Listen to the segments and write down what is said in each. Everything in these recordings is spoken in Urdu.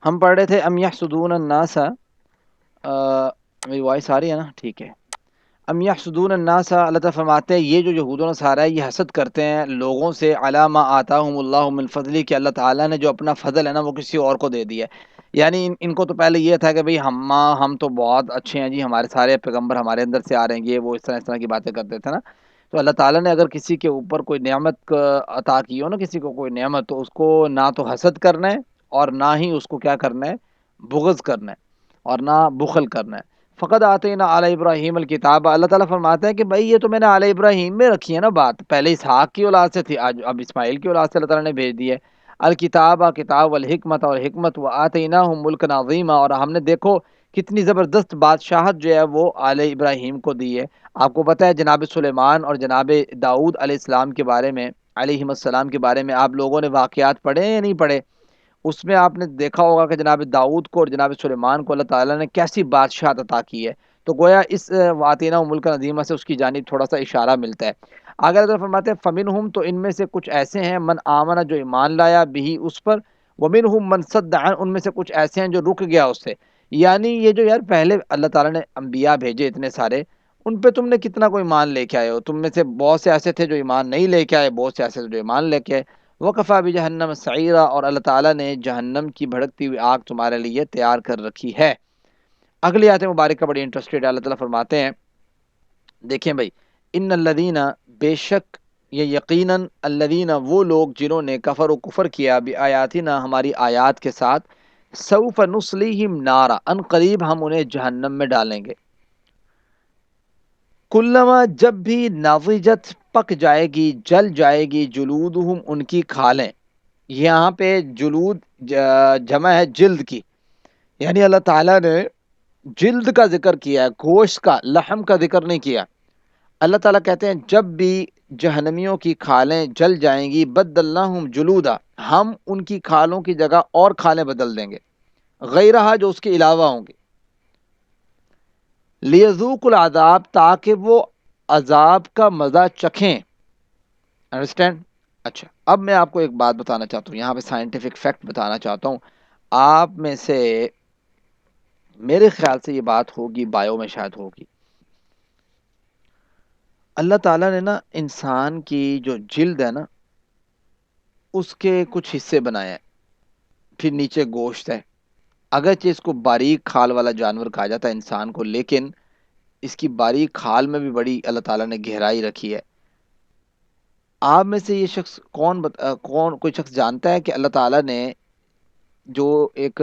ہم پڑھ رہے تھے ام یحسدون الناس، میری وائس آ رہی ہے نا؟ ٹھیک ہے۔ ام یحسدون الناس، اللہ تعالیٰ فرماتے ہیں یہ جو یہود و نصارہ ہے یہ حسد کرتے ہیں لوگوں سے، علی ما آتاہم اللہ من فضلی، کہ اللہ تعالیٰ نے جو اپنا فضل ہے نا وہ کسی اور کو دے دیا ہے۔ یعنی ان کو تو پہلے یہ تھا کہ بھئی ہم تو بہت اچھے ہیں جی، ہمارے سارے پیغمبر ہمارے اندر سے آ رہے ہیں، یہ وہ اس طرح کی باتیں کرتے تھے نا۔ تو اللہ تعالیٰ نے اگر کسی کے اوپر کوئی نعمت عطا کی ہو نا، کسی کو کوئی نعمت، تو اس کو نہ تو حسد کرنا ہے اور نہ ہی اس کو کیا کرنا ہے، بغض کرنا ہے اور نہ بخل کرنا ہے۔ فقط آتے نا علی ابراہیم الکتاب، اللہ تعالیٰ فرماتے ہیں کہ بھائی یہ تو میں نے علی ابراہیم میں رکھی ہے نا بات، پہلے اسحاق کی اولاد سے تھی، آج اب اسماعیل کی اولاد سے اللہ تعالیٰ نے بھیج دی ہے۔ الکتاب، کتاب، والحکمت، اور حکمت، وآتیناہم ملکا عظیما، اور ہم نے دیکھو کتنی زبردست بادشاہت جو ہے وہ علی ابراہیم کو دی ہے۔ آپ کو پتہ ہے جناب سلیمان اور جناب داؤد علیہ السلام کے بارے میں، علیہم السلام کے بارے میں آپ لوگوں نے واقعات پڑھے ہیں یا نہیں پڑھے؟ اس میں آپ نے دیکھا ہوگا کہ جناب داؤد کو اور جناب سلیمان کو اللہ تعالیٰ نے کیسی بادشاہت عطا کی ہے۔ تو گویا اس واتینہ ملک نظیمہ سے اس کی جانب تھوڑا سا اشارہ ملتا ہے۔ آگے اللہ فرماتے ہیں فمنہم، تو ان میں سے کچھ ایسے ہیں، من آمن، جو ایمان لایا، بھی اس پر، ومنہم من صد عن، ان میں سے کچھ ایسے ہیں جو رک گیا اس سے۔ یعنی یہ جو یار پہلے اللہ تعالیٰ نے انبیاء بھیجے اتنے سارے، ان پہ تم نے کتنا کوئی ایمان لے کے آئے ہو؟ تم میں سے بہت سے ایسے تھے جو ایمان نہیں لے کے آئے، بہت سے ایسے تھے جو ایمان لے کے آئے۔ وقفا بھی جہنم سعیرا، اور اللہ تعالیٰ نے جہنم کی بھڑکتی ہوئی آگ تمہارے لیے تیار کر رکھی ہے۔ اگلی آیت مبارکہ بڑی انٹرسٹڈ ہے، اللہ تعالیٰ فرماتے ہیں دیکھیں بھائی، ان الذین، بے شک یہ یقیناً، الذین وہ لوگ جنہوں نے کفر و کفر کیا، بآیاتنا ہماری آیات کے ساتھ، سوف نصلیہم نارا، ان قریب ہم انہیں جہنم میں ڈالیں گے، کلما جب بھی، ناضجت پک جائے گی، جل جائے گی، جلودہم ان کی کھالیں۔ یہاں پہ جلود جمع ہے جلد کی، یعنی اللہ تعالیٰ نے جلد کا ذکر کیا ہے، گوشت کا، لحم کا ذکر نہیں کیا۔ اللہ تعالیٰ کہتے ہیں جب بھی جہنمیوں کی کھالیں جل جائیں گی، بدلناہم جلودا، ہم ان کی کھالوں کی جگہ اور کھالیں بدل دیں گے، غیرہا، جو اس کے علاوہ ہوں گے، لیذوق العذاب، تاکہ وہ عذاب کا مزہ چکھیں۔ انڈرسٹینڈ؟ اچھا، اب میں آپ کو ایک بات بتانا چاہتا ہوں، یہاں پہ سائنٹیفک فیکٹ بتانا چاہتا ہوں۔ آپ میں سے میرے خیال سے یہ بات ہوگی، بایو میں شاید ہوگی، اللہ تعالیٰ نے نا انسان کی جو جلد ہے نا اس کے کچھ حصے بنائے ہیں، پھر نیچے گوشت ہے، اگرچہ اس کو باریک کھال والا جانور کہا جاتا ہے انسان کو، لیکن اس کی باریک کھال میں بھی بڑی اللہ تعالیٰ نے گہرائی رکھی ہے۔ آپ میں سے یہ شخص کون کوئی شخص جانتا ہے کہ اللہ تعالیٰ نے جو ایک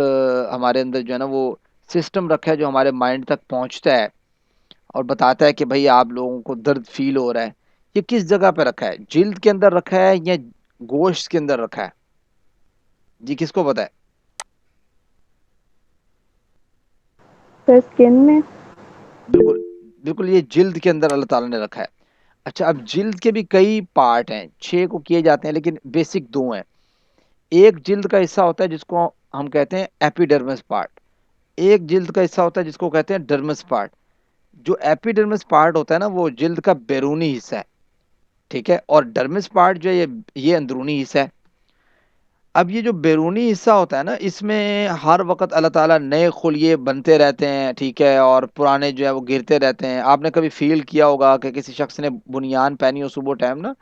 ہمارے اندر جو ہے نا وہ سسٹم رکھا ہے جو ہمارے مائنڈ تک پہنچتا ہے اور بتاتا ہے کہ بھئی آپ لوگوں کو درد فیل ہو رہا ہے، یہ کس جگہ پہ رکھا ہے؟ جلد کے اندر رکھا ہے یا گوشت کے اندر رکھا ہے؟ جی کس کو پتا ہے؟ اسکن میں۔ بالکل بالکل، یہ جلد کے اندر اللہ تعالیٰ نے رکھا ہے۔ اچھا، اب جلد کے بھی کئی پارٹ ہیں، 6 کو کیے جاتے ہیں لیکن بیسک 2 ہیں۔ ایک جلد کا حصہ ہوتا ہے جس کو ہم کہتے ہیں ایپیڈرمس پارٹ، ایک جلد کا حصہ ہوتا ہے جس کو کہتے ہیں ڈرمس پارٹ۔ جو ایپیڈرمس پارٹ ہوتا ہے نا وہ جلد کا بیرونی حصہ ہے، ٹھیک ہے، اور ڈرمس پارٹ جو ہے یہ اندرونی حصہ ہے۔ اب یہ جو بیرونی حصہ ہوتا ہے نا اس میں ہر وقت اللہ تعالیٰ نئے خلیے بنتے رہتے ہیں، ٹھیک ہے، اور پرانے جو ہے وہ گرتے رہتے ہیں۔ آپ نے کبھی فیل کیا ہوگا کہ کسی شخص نے بنیان پہنی ہو صبح ٹائم نا،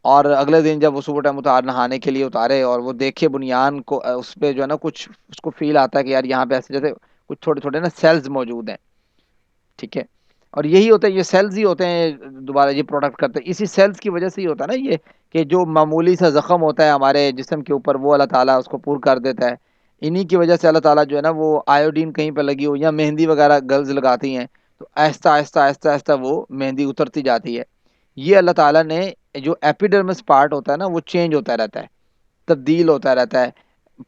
اور اگلے دن جب وہ صبح ٹائم نہانے کے لیے اتارے اور وہ دیکھے بنیان کو، اس پہ جو ہے نا کچھ اس کو فیل آتا ہے کہ یار یہاں پہ ایسے جیسے کچھ چھوٹے چھوٹے نا سیلز موجود ہیں، ٹھیک ہے، اور یہی ہوتا ہے، یہ سیلز ہی ہوتے ہیں دوبارہ یہ پروڈکٹ کرتے ہیں، اسی سیلز کی وجہ سے ہی ہوتا ہے نا یہ، کہ جو معمولی سا زخم ہوتا ہے ہمارے جسم کے اوپر وہ اللہ تعالیٰ اس کو پور کر دیتا ہے۔ انہی کی وجہ سے اللہ تعالیٰ جو ہے نا وہ آیوڈین کہیں پہ لگی ہو یا مہندی وغیرہ گرلز لگاتی ہیں تو آہستہ آہستہ آہستہ آہستہ وہ مہندی اترتی جاتی ہے۔ یہ اللہ تعالیٰ نے جو ایپیڈرمس پارٹ ہوتا ہے نا وہ چینج ہوتا رہتا ہے، تبدیل ہوتا رہتا ہے،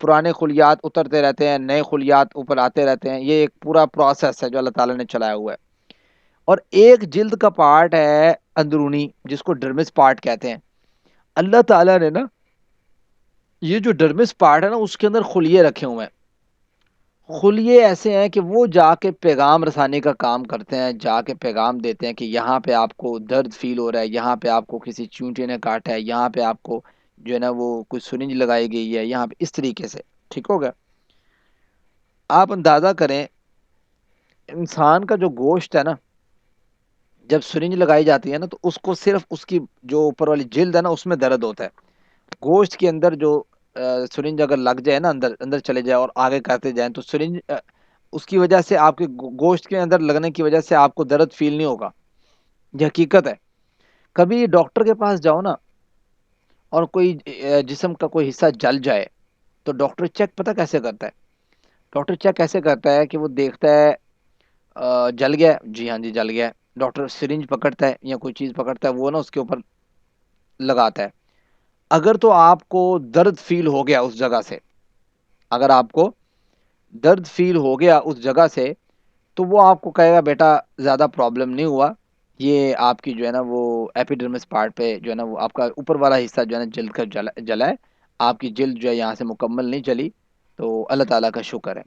پرانے خلیات اترتے رہتے ہیں، نئے خلیات اوپر آتے رہتے ہیں، یہ ایک پورا پروسیس ہے جو اللہ تعالیٰ نے چلایا ہوا ہے۔ اور ایک جلد کا پارٹ ہے اندرونی جس کو ڈرمس پارٹ کہتے ہیں۔ اللہ تعالیٰ نے نا یہ جو ڈرمس پارٹ ہے نا اس کے اندر خلیے رکھے ہوئے ہیں، خلیے ایسے ہیں کہ وہ جا کے پیغام رسانی کا کام کرتے ہیں، جا کے پیغام دیتے ہیں کہ یہاں پہ آپ کو درد فیل ہو رہا ہے، یہاں پہ آپ کو کسی چونٹے نے کاٹا ہے، یہاں پہ آپ کو جو ہے نا وہ کوئی سرنج لگائی گئی ہے، یہاں پہ اس طریقے سے، ٹھیک ہو گیا۔ آپ اندازہ کریں انسان کا جو گوشت ہے نا، جب سرنج لگائی جاتی ہے نا تو اس کو صرف اس کی جو اوپر والی جلد ہے نا اس میں درد ہوتا ہے. گوشت کے اندر جو سرنج اگر لگ جائے نا، اندر اندر چلے جائے اور آگے کرتے جائیں تو سرنج اس کی وجہ سے آپ کے گوشت کے اندر لگنے کی وجہ سے آپ کو درد فیل نہیں ہوگا. یہ حقیقت ہے. کبھی ڈاکٹر کے پاس جاؤ نا اور کوئی جسم کا کوئی حصہ جل جائے تو ڈاکٹر چیک پتہ کیسے کرتا ہے؟ ڈاکٹر چیک کیسے کرتا ہے کہ وہ دیکھتا ہے جل گیا ہے؟ جی ہاں جی جل گیا ہے. ڈاکٹر سرنج پکڑتا ہے یا کوئی چیز پکڑتا ہے، وہ نا اس کے اوپر لگاتا ہے. اگر تو آپ کو درد فیل ہو گیا اس جگہ سے، اگر آپ کو درد فیل ہو گیا اس جگہ سے، تو وہ آپ کو کہے گا بیٹا زیادہ پرابلم نہیں ہوا، یہ آپ کی جو ہے نا وہ ایپیڈرمس پارٹ پہ جو ہے نا وہ آپ کا اوپر والا حصہ جو ہے نا جلد کا جلا ہے، آپ کی جلد جو ہے یہاں سے مکمل نہیں جلی، تو اللہ تعالیٰ کا شکر ہے.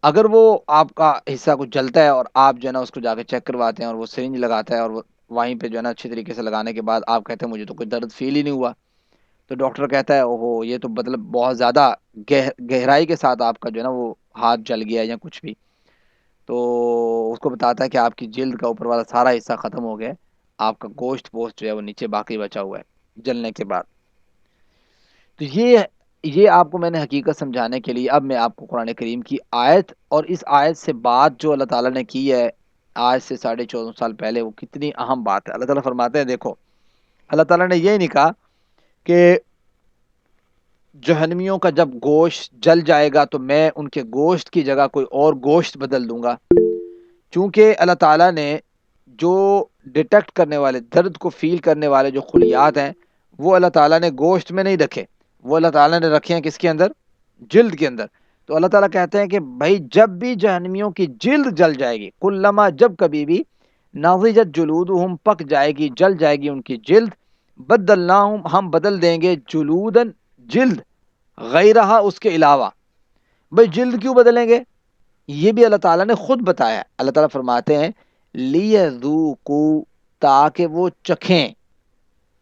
اگر وہ آپ کا حصہ کچھ جلتا ہے اور آپ جو ہے نا اس کو جا کے چیک کرواتے ہیں اور وہ سرنج لگاتا ہے اور وہ وہیں پہ جو ہے نا اچھی طریقے سے لگانے کے بعد آپ کہتے ہیں مجھے تو کوئی درد فیل ہی نہیں ہوا، تو ڈاکٹر کہتا ہے اوہو یہ تو مطلب بہت زیادہ گہرائی کے ساتھ آپ کا جو ہے نا وہ ہاتھ جل گیا یا کچھ بھی، تو اس کو بتاتا ہے کہ آپ کی جلد کا اوپر والا سارا حصہ ختم ہو گیا، آپ کا گوشت پوسٹ جو ہے وہ نیچے باقی بچا ہوا ہے جلنے کے بعد. تو یہ آپ کو میں نے حقیقت سمجھانے کے لیے اب میں آپ کو قرآن کریم کی آیت اور اس آیت سے بات جو اللہ تعالیٰ نے کی ہے آج سے 14.5 سال پہلے، وہ کتنی اہم بات ہے. اللہ تعالیٰ فرماتے ہیں دیکھو، اللہ تعالیٰ نے یہ نہیں کہا کہ جہنمیوں کا جب گوشت جل جائے گا تو میں ان کے گوشت کی جگہ کوئی اور گوشت بدل دوں گا. چونکہ اللہ تعالیٰ نے جو ڈیٹیکٹ کرنے والے، درد کو فیل کرنے والے جو خلیات ہیں، وہ اللہ تعالیٰ نے گوشت میں نہیں رکھے، وہ اللہ تعالیٰ نے رکھے ہیں کس کے اندر؟ جلد کے اندر. تو اللہ تعالیٰ کہتے ہیں کہ بھائی جب بھی جہنمیوں کی جلد جل جائے گی، کلما جب کبھی بھی ناضجت جلودہم پک جائے گی، جل جائے گی ان کی جلد، بدلناہم ہم بدل دیں گے جلودن جلد غیرہا اس کے علاوہ. بھائی جلد کیوں بدلیں گے؟ یہ بھی اللہ تعالیٰ نے خود بتایا ہے. اللہ تعالیٰ فرماتے ہیں لیذوقوا تاکہ وہ چکھیں،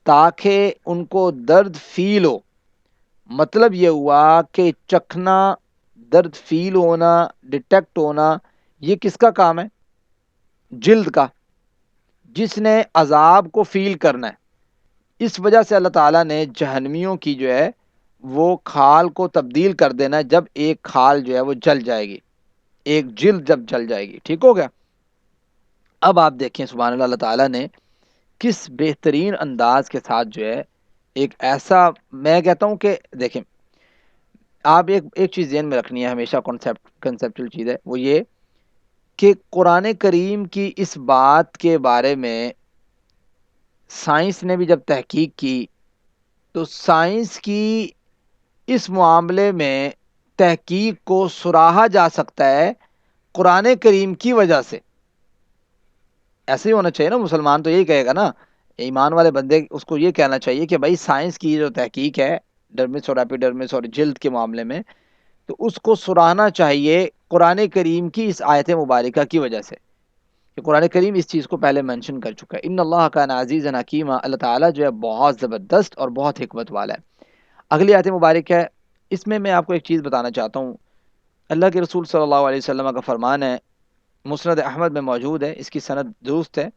تاکہ ان کو درد فیل ہو. مطلب یہ ہوا کہ چکھنا، درد فیل ہونا، ڈیٹیکٹ ہونا، یہ کس کا کام ہے؟ جلد کا، جس نے عذاب کو فیل کرنا ہے. اس وجہ سے اللہ تعالیٰ نے جہنمیوں کی جو ہے وہ کھال کو تبدیل کر دینا ہے جب ایک کھال جو ہے وہ جل جائے گی، ایک جلد جب جل جائے گی. ٹھیک ہو گیا؟ اب آپ دیکھیں سبحان اللہ، اللہ تعالیٰ نے کس بہترین انداز کے ساتھ جو ہے ایک ایسا، میں کہتا ہوں کہ دیکھیں آپ ایک چیز ذہن میں رکھنی ہے ہمیشہ، کنسیپچل چیز ہے، وہ یہ کہ قرآن کریم کی اس بات کے بارے میں سائنس نے بھی جب تحقیق کی تو سائنس کی اس معاملے میں تحقیق کو سراہا جا سکتا ہے قرآن کریم کی وجہ سے. ایسے ہی ہونا چاہیے نا، مسلمان تو یہی کہے گا نا، ایمان والے بندے اس کو یہ کہنا چاہیے کہ بھائی سائنس کی جو تحقیق ہے ڈرمس اور ایپیڈرمس اور جلد کے معاملے میں، تو اس کو سراہنا چاہیے قرآن کریم کی اس آیت مبارکہ کی وجہ سے کہ قرآن کریم اس چیز کو پہلے منشن کر چکا ہے. ان اللہ کان عزیزا حکیما، اللہ تعالیٰ جو ہے بہت زبردست اور بہت حکمت والا ہے. اگلی آیت مبارک ہے، اس میں میں آپ کو ایک چیز بتانا چاہتا ہوں. اللہ کے رسول صلی اللہ علیہ وسلم کا فرمان ہے، مسند احمد میں موجود ہے، اس کی سند درست ہے.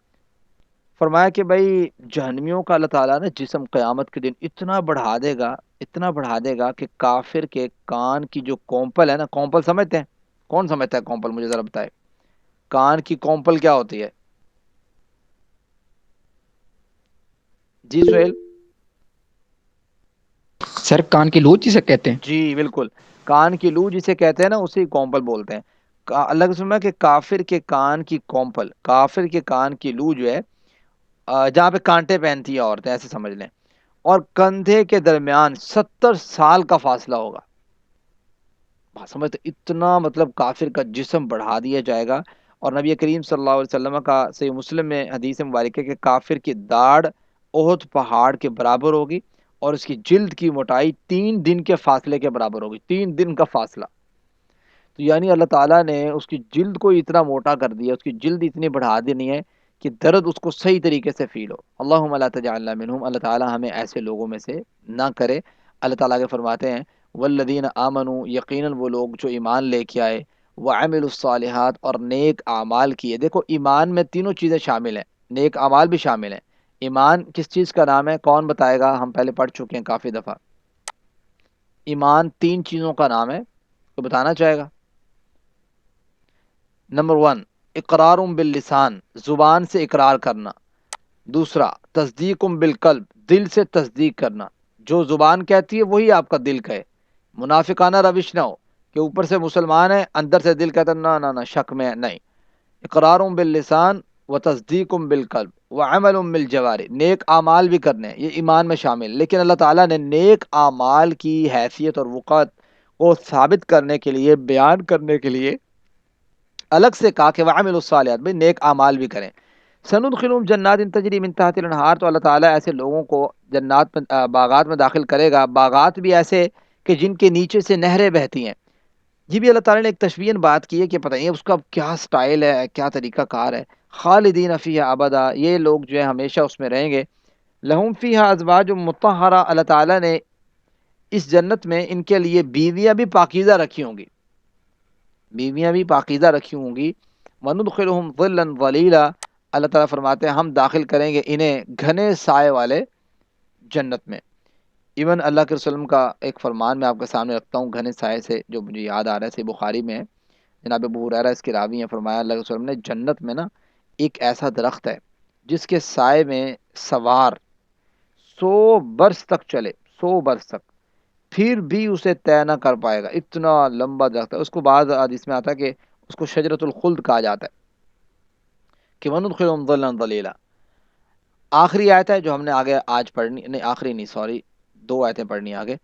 فرمایا کہ بھائی جہنمیوں کا اللہ تعالیٰ نے جسم قیامت کے دن اتنا بڑھا دے گا، اتنا بڑھا دے گا کہ کافر کے کان کی جو کومپل ہے نا، کومپل سمجھتے ہیں؟ کون سمجھتا ہے کومپل؟ مجھے ذرا بتائے، کان کی کومپل کیا ہوتی ہے؟ جی سہیل. سر کان کی لوچ جسے کہتے ہیں. جی بالکل، کان کی لو جسے کہتے ہیں نا اسی کومپل بولتے ہیں. اللہ کے سننا کہ کافر کے کان کی کومپل، کافر کے کان کی لو جو ہے جہاں پہ کانٹے پہنتی ہیں عورتیں، ایسے سمجھ لیں، اور کندھے کے درمیان 70 سال کا فاصلہ ہوگا. بات سمجھتے؟ اتنا مطلب کافر کا جسم بڑھا دیا جائے گا. اور نبی کریم صلی اللہ علیہ وسلم کا صحیح مسلم میں حدیث مبارک ہے کہ کافر کی داڑھ احد پہاڑ کے برابر ہوگی اور اس کی جلد کی موٹائی 3 دن کے فاصلے کے برابر ہوگی. 3 دن کا فاصلہ. تو یعنی اللہ تعالیٰ نے اس کی جلد کو اتنا موٹا کر دیا، اس کی جلد اتنی بڑھا دینی ہے کہ درد اس کو صحیح طریقے سے فیل ہو. اللہم لا تجعلنا منہم، اللہ تعالیٰ ہمیں ایسے لوگوں میں سے نہ کرے. اللہ تعالیٰ کے فرماتے ہیں والذین آمنوا، یقیناً وہ لوگ جو ایمان لے کے آئے، وعملوا الصالحات، اور نیک اعمال کیے۔ دیکھو ایمان میں تینوں چیزیں شامل ہیں، نیک اعمال بھی شامل ہیں۔ ایمان کس چیز کا نام ہے، کون بتائے گا؟ ہم پہلے پڑھ چکے ہیں کافی دفعہ۔ ایمان تین چیزوں کا نام ہے، تو بتانا چاہے گا؟ نمبر 1، اقرار باللسان، زبان سے اقرار کرنا۔ دوسرا، تصدیق بالقلب، دل سے تصدیق کرنا، جو زبان کہتی ہے وہی آپ کا دل کہے۔ منافقانہ روش نہ ہو کہ اوپر سے مسلمان ہے، اندر سے دل کہتا نہ نہ نہ، شک میں ہے، نہیں۔ اقرار باللسان و تصدیق بالقلب و عمل بالجوارح، نیک اعمال بھی کرنے ہیں، یہ ایمان میں شامل۔ لیکن اللہ تعالیٰ نے نیک اعمال کی حیثیت اور وقعت کو ثابت کرنے کے لیے، بیان کرنے کے لیے الگ سے کہا کہ وعملوا الصالحات، بھئی نیک اعمال بھی کریں۔ سندخلهم جنات تجری من تحت الانہار، تو اللہ تعالیٰ ایسے لوگوں کو جنات میں، باغات میں داخل کرے گا، باغات بھی ایسے کہ جن کے نیچے سے نہریں بہتی ہیں۔ یہ بھی اللہ تعالیٰ نے ایک تشبیہاً بات کی ہے کہ پتہ نہیں اس کا کیا سٹائل ہے، کیا طریقہ کار ہے۔ خالدین فیہا ابدا، یہ لوگ جو ہے ہمیشہ اس میں رہیں گے۔ لہم فیہا ازواج مطہرہ، اللہ تعالیٰ نے اس جنت میں ان کے لیے بیویاں بھی پاکیزہ رکھی ہوں گی، بیویاں بھی پاکیزہ رکھی ہوں گی۔ وندخلہم ظلا ظلیلا، اللہ تعالیٰ فرماتے ہیں ہم داخل کریں گے انہیں گھنے سائے والے جنت میں۔ ایون اللہ کے رسول کا ایک فرمان میں آپ کے سامنے رکھتا ہوں، گھنے سائے سے، جو مجھے یاد آ رہا ہے، صحیح بخاری میں ہے، جناب ابو ہریرہ اس کے راوی ہیں، فرمایا اللہ کے رسول نے جنت میں نا ایک ایسا درخت ہے جس کے سائے میں سوار 100 برس تک چلے، 100 برس تک، پھر بھی اسے طے نہ کر پائے گا، اتنا لمبا درخت ہے۔ اس کو بعض حدیث میں آتا ہے کہ اس کو شجرۃ الخلد کہا جاتا ہے، کہ وندخلہم ظلا ظلیلا۔ آخری آیت ہے جو ہم نے آگے آج پڑھنی، نہیں آخری نہیں، سوری، 2 آیتیں پڑھنی آگے۔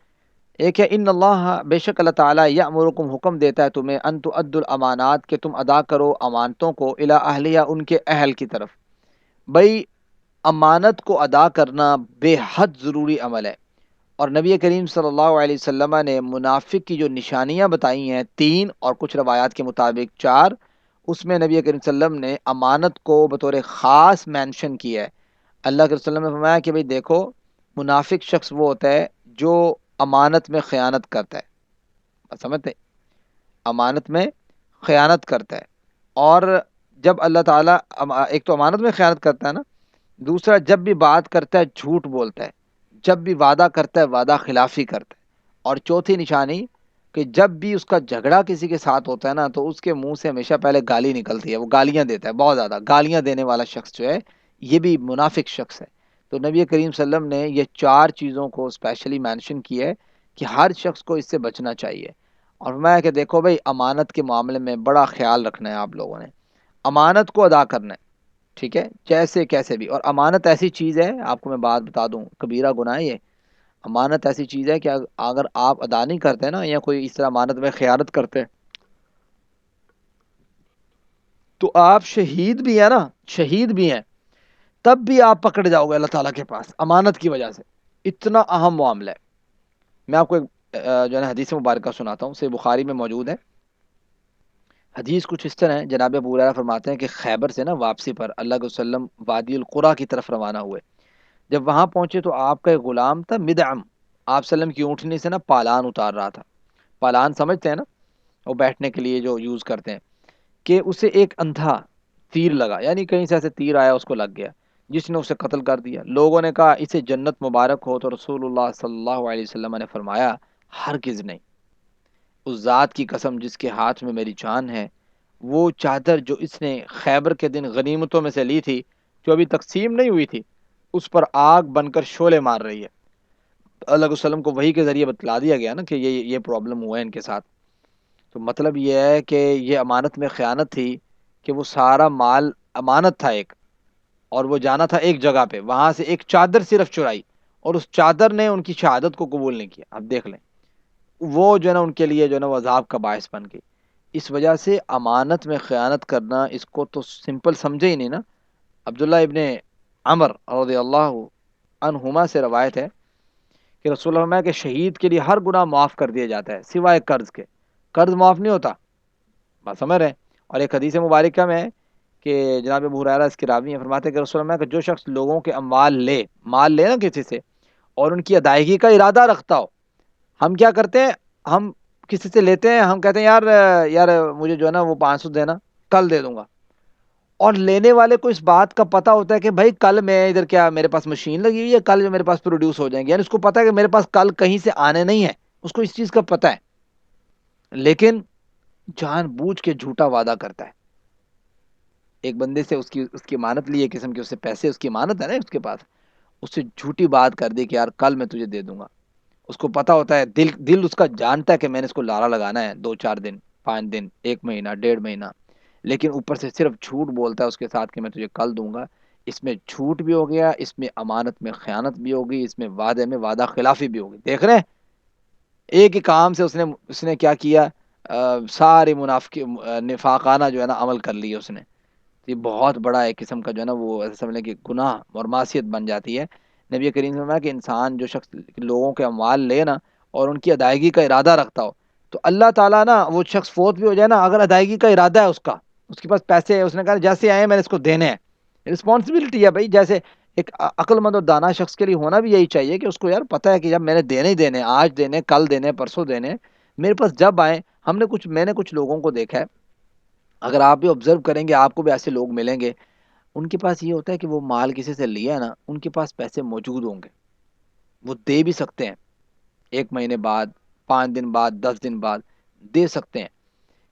ایک ہے ان اللہ، بے شک اللہ تعالیٰ یأمرکم، حکم دیتا ہے تمہیں، ان تؤدوا الامانات، کہ تم ادا کرو امانتوں کو، الی اہلیہ، ان کے اہل کی طرف۔ بھئی امانت کو ادا کرنا بے حد ضروری عمل ہے، اور نبی کریم صلی اللہ علیہ وسلم نے منافق کی جو نشانیاں بتائی ہیں 3، اور کچھ روایات کے مطابق 4، اس میں نبی کریم صلی اللہ علیہ وسلم نے امانت کو بطور خاص مینشن کیا ہے۔ اللہ کے رسول نے فرمایا کہ بھئی دیکھو، منافق شخص وہ ہوتا ہے جو امانت میں خیانت کرتا ہے، بات سمجھتے؟ امانت میں خیانت کرتا ہے، اور جب اللہ تعالیٰ ایک تو امانت میں خیانت کرتا ہے نا، دوسرا جب بھی بات کرتا ہے جھوٹ بولتا ہے، جب بھی وعدہ کرتا ہے وعدہ خلافی کرتا ہے، اور چوتھی نشانی کہ جب بھی اس کا جھگڑا کسی کے ساتھ ہوتا ہے نا تو اس کے منہ سے ہمیشہ پہلے گالی نکلتی ہے، وہ گالیاں دیتا ہے، بہت زیادہ گالیاں دینے والا شخص جو ہے یہ بھی منافق شخص ہے۔ تو نبی کریم صلی اللہ علیہ وسلم نے یہ 4 چیزوں کو اسپیشلی مینشن کیا ہے کہ ہر شخص کو اس سے بچنا چاہیے۔ اور میں کہ دیکھو بھائی امانت کے معاملے میں بڑا خیال رکھنا ہے آپ لوگوں نے، امانت کو ادا کرنا ہے، ٹھیک ہے، جیسے کیسے بھی۔ اور امانت ایسی چیز ہے، آپ کو میں بات بتا دوں، کبیرہ گناہ ہے یہ۔ امانت ایسی چیز ہے کہ اگر آپ ادا نہیں کرتے نا، یا کوئی اس طرح امانت میں خیانت کرتے، تو آپ شہید بھی ہیں نا، شہید بھی ہیں، تب بھی آپ پکڑ جاؤ گے اللہ تعالیٰ کے پاس امانت کی وجہ سے، اتنا اہم معاملہ ہے۔ میں آپ کو ایک جو ہے نا حدیث مبارکہ سناتا ہوں، صحیح بخاری میں موجود ہے۔ حدیث کچھ اس طرح ہے، جناب ابو ہریرہ فرماتے ہیں کہ خیبر سے نا واپسی پر اللہ کے وسلم وادی القریٰ کی طرف روانہ ہوئے۔ جب وہاں پہنچے تو آپ کا ایک غلام تھا مدعم، آپ وسلم کی اونٹنی سے نا پالان اتار رہا تھا۔ پالان سمجھتے ہیں نا، وہ بیٹھنے کے لیے جو یوز کرتے ہیں، کہ اسے ایک اندھا تیر لگا، یعنی کہیں سے ایسے تیر آیا، اس کو لگ گیا، جس نے اسے قتل کر دیا۔ لوگوں نے کہا اسے جنت مبارک ہو، تو رسول اللہ صلی اللہ علیہ وسلم نے فرمایا ہرگز نہیں، اس ذات کی قسم جس کے ہاتھ میں میری جان ہے، وہ چادر جو اس نے خیبر کے دن غنیمتوں میں سے لی تھی، جو ابھی تقسیم نہیں ہوئی تھی، اس پر آگ بن کر شعلے مار رہی ہے۔ اللہ علیہ وسلم کو وحی کے ذریعے بتلا دیا گیا نا کہ یہ پرابلم ہوا ہے ان کے ساتھ۔ تو مطلب یہ ہے کہ یہ امانت میں خیانت تھی، کہ وہ سارا مال امانت تھا ایک، اور وہ جانا تھا ایک جگہ پہ، وہاں سے ایک چادر صرف چرائی، اور اس چادر نے ان کی شہادت کو قبول نہیں کیا۔ اب دیکھ لیں، وہ جو ہے نا ان کے لیے جو ہے نا وہ عذاب کا باعث بن گئی۔ اس وجہ سے امانت میں خیانت کرنا، اس کو تو سمپل سمجھے ہی نہیں نا۔ عبداللہ ابن عمر رضی اللہ عنہما سے روایت ہے کہ رسول اللہ فرمایا کہ شہید کے لیے ہر گناہ معاف کر دیا جاتا ہے سوائے قرض کے، قرض معاف نہیں ہوتا، بات سمجھ رہے ہیں؟ اور ایک حدیث مبارکہ میں ہے کہ جناب ابو ہریرہ اس کے راوی ہیں، فرماتے ہیں کہ رسول اللہ کہ جو شخص لوگوں کے اموال لے، مال لے نا کسی سے، اور ان کی ادائیگی کا ارادہ رکھتا ہو، ہم کیا کرتے ہیں، ہم کسی سے لیتے ہیں، ہم کہتے ہیں یار یار مجھے جو ہے نا وہ 500 دینا، کل دے دوں گا، اور لینے والے کو اس بات کا پتا ہوتا ہے کہ بھائی کل میں ادھر کیا میرے پاس مشین لگی ہوئی ہے، کل جو میرے پاس پروڈیوس ہو جائیں گے، یعنی اس کو پتا ہے کہ میرے پاس کل کہیں سے آنے نہیں ہے، اس کو اس چیز کا پتا ہے، لیکن جان بوجھ کے جھوٹا وعدہ کرتا ہے. ایک بندے سے اس کی امانت لی، ایک قسم کے اس سے پیسے، اس کی امانت ہے نا اس کے پاس، اس سے جھوٹی بات کر دی کہ یار کل میں تجھے دے دوں گا. اس کو پتا ہوتا ہے، دل اس کا جانتا ہے کہ میں نے اس کو لارا لگانا ہے 2 4 دن، 5 دن، 1 مہینہ، 1.5 مہینہ، لیکن اوپر سے صرف جھوٹ بولتا ہے اس کے ساتھ کہ میں تجھے کل دوں گا. اس میں جھوٹ بھی ہو گیا، اس میں امانت میں خیانت بھی ہوگی، اس میں وعدے میں وعدہ خلافی بھی ہوگی. دیکھ رہے ہیں ایک ہی کام سے اس نے کیا کیا، سارے منافق نفاقانہ جو ہے نا عمل کر لی اس نے. یہ بہت بڑا ایک قسم کا جو ہے نا وہ ایسا سمجھ لیں کہ گناہ اور معصیت بن جاتی ہے. نبی کریم نے فرمایا کہ انسان جو شخص لوگوں کے اموال لے نا اور ان کی ادائیگی کا ارادہ رکھتا ہو، تو اللہ تعالیٰ نا وہ شخص فوت بھی ہو جائے نا، اگر ادائیگی کا ارادہ ہے اس کے پاس پیسے ہے، اس نے کہا جیسے آئے میں نے اس کو دینے ہیں، رسپانسبلٹی ہے بھائی. جیسے ایک عقل مند اور دانا شخص کے لیے ہونا بھی یہی چاہیے کہ اس کو یار پتہ ہے کہ جب میں نے دینے ہی دینے، آج دینے، کل دینے، پرسوں دینے، میرے پاس جب آئے. میں نے کچھ لوگوں کو دیکھا ہے، اگر آپ بھی آبزرو کریں گے آپ کو بھی ایسے لوگ ملیں گے، ان کے پاس یہ ہوتا ہے کہ وہ مال کسی سے لیا ہے نا، ان کے پاس پیسے موجود ہوں گے، وہ دے بھی سکتے ہیں 1 مہینے بعد، 5 دن بعد، 10 دن بعد دے سکتے ہیں.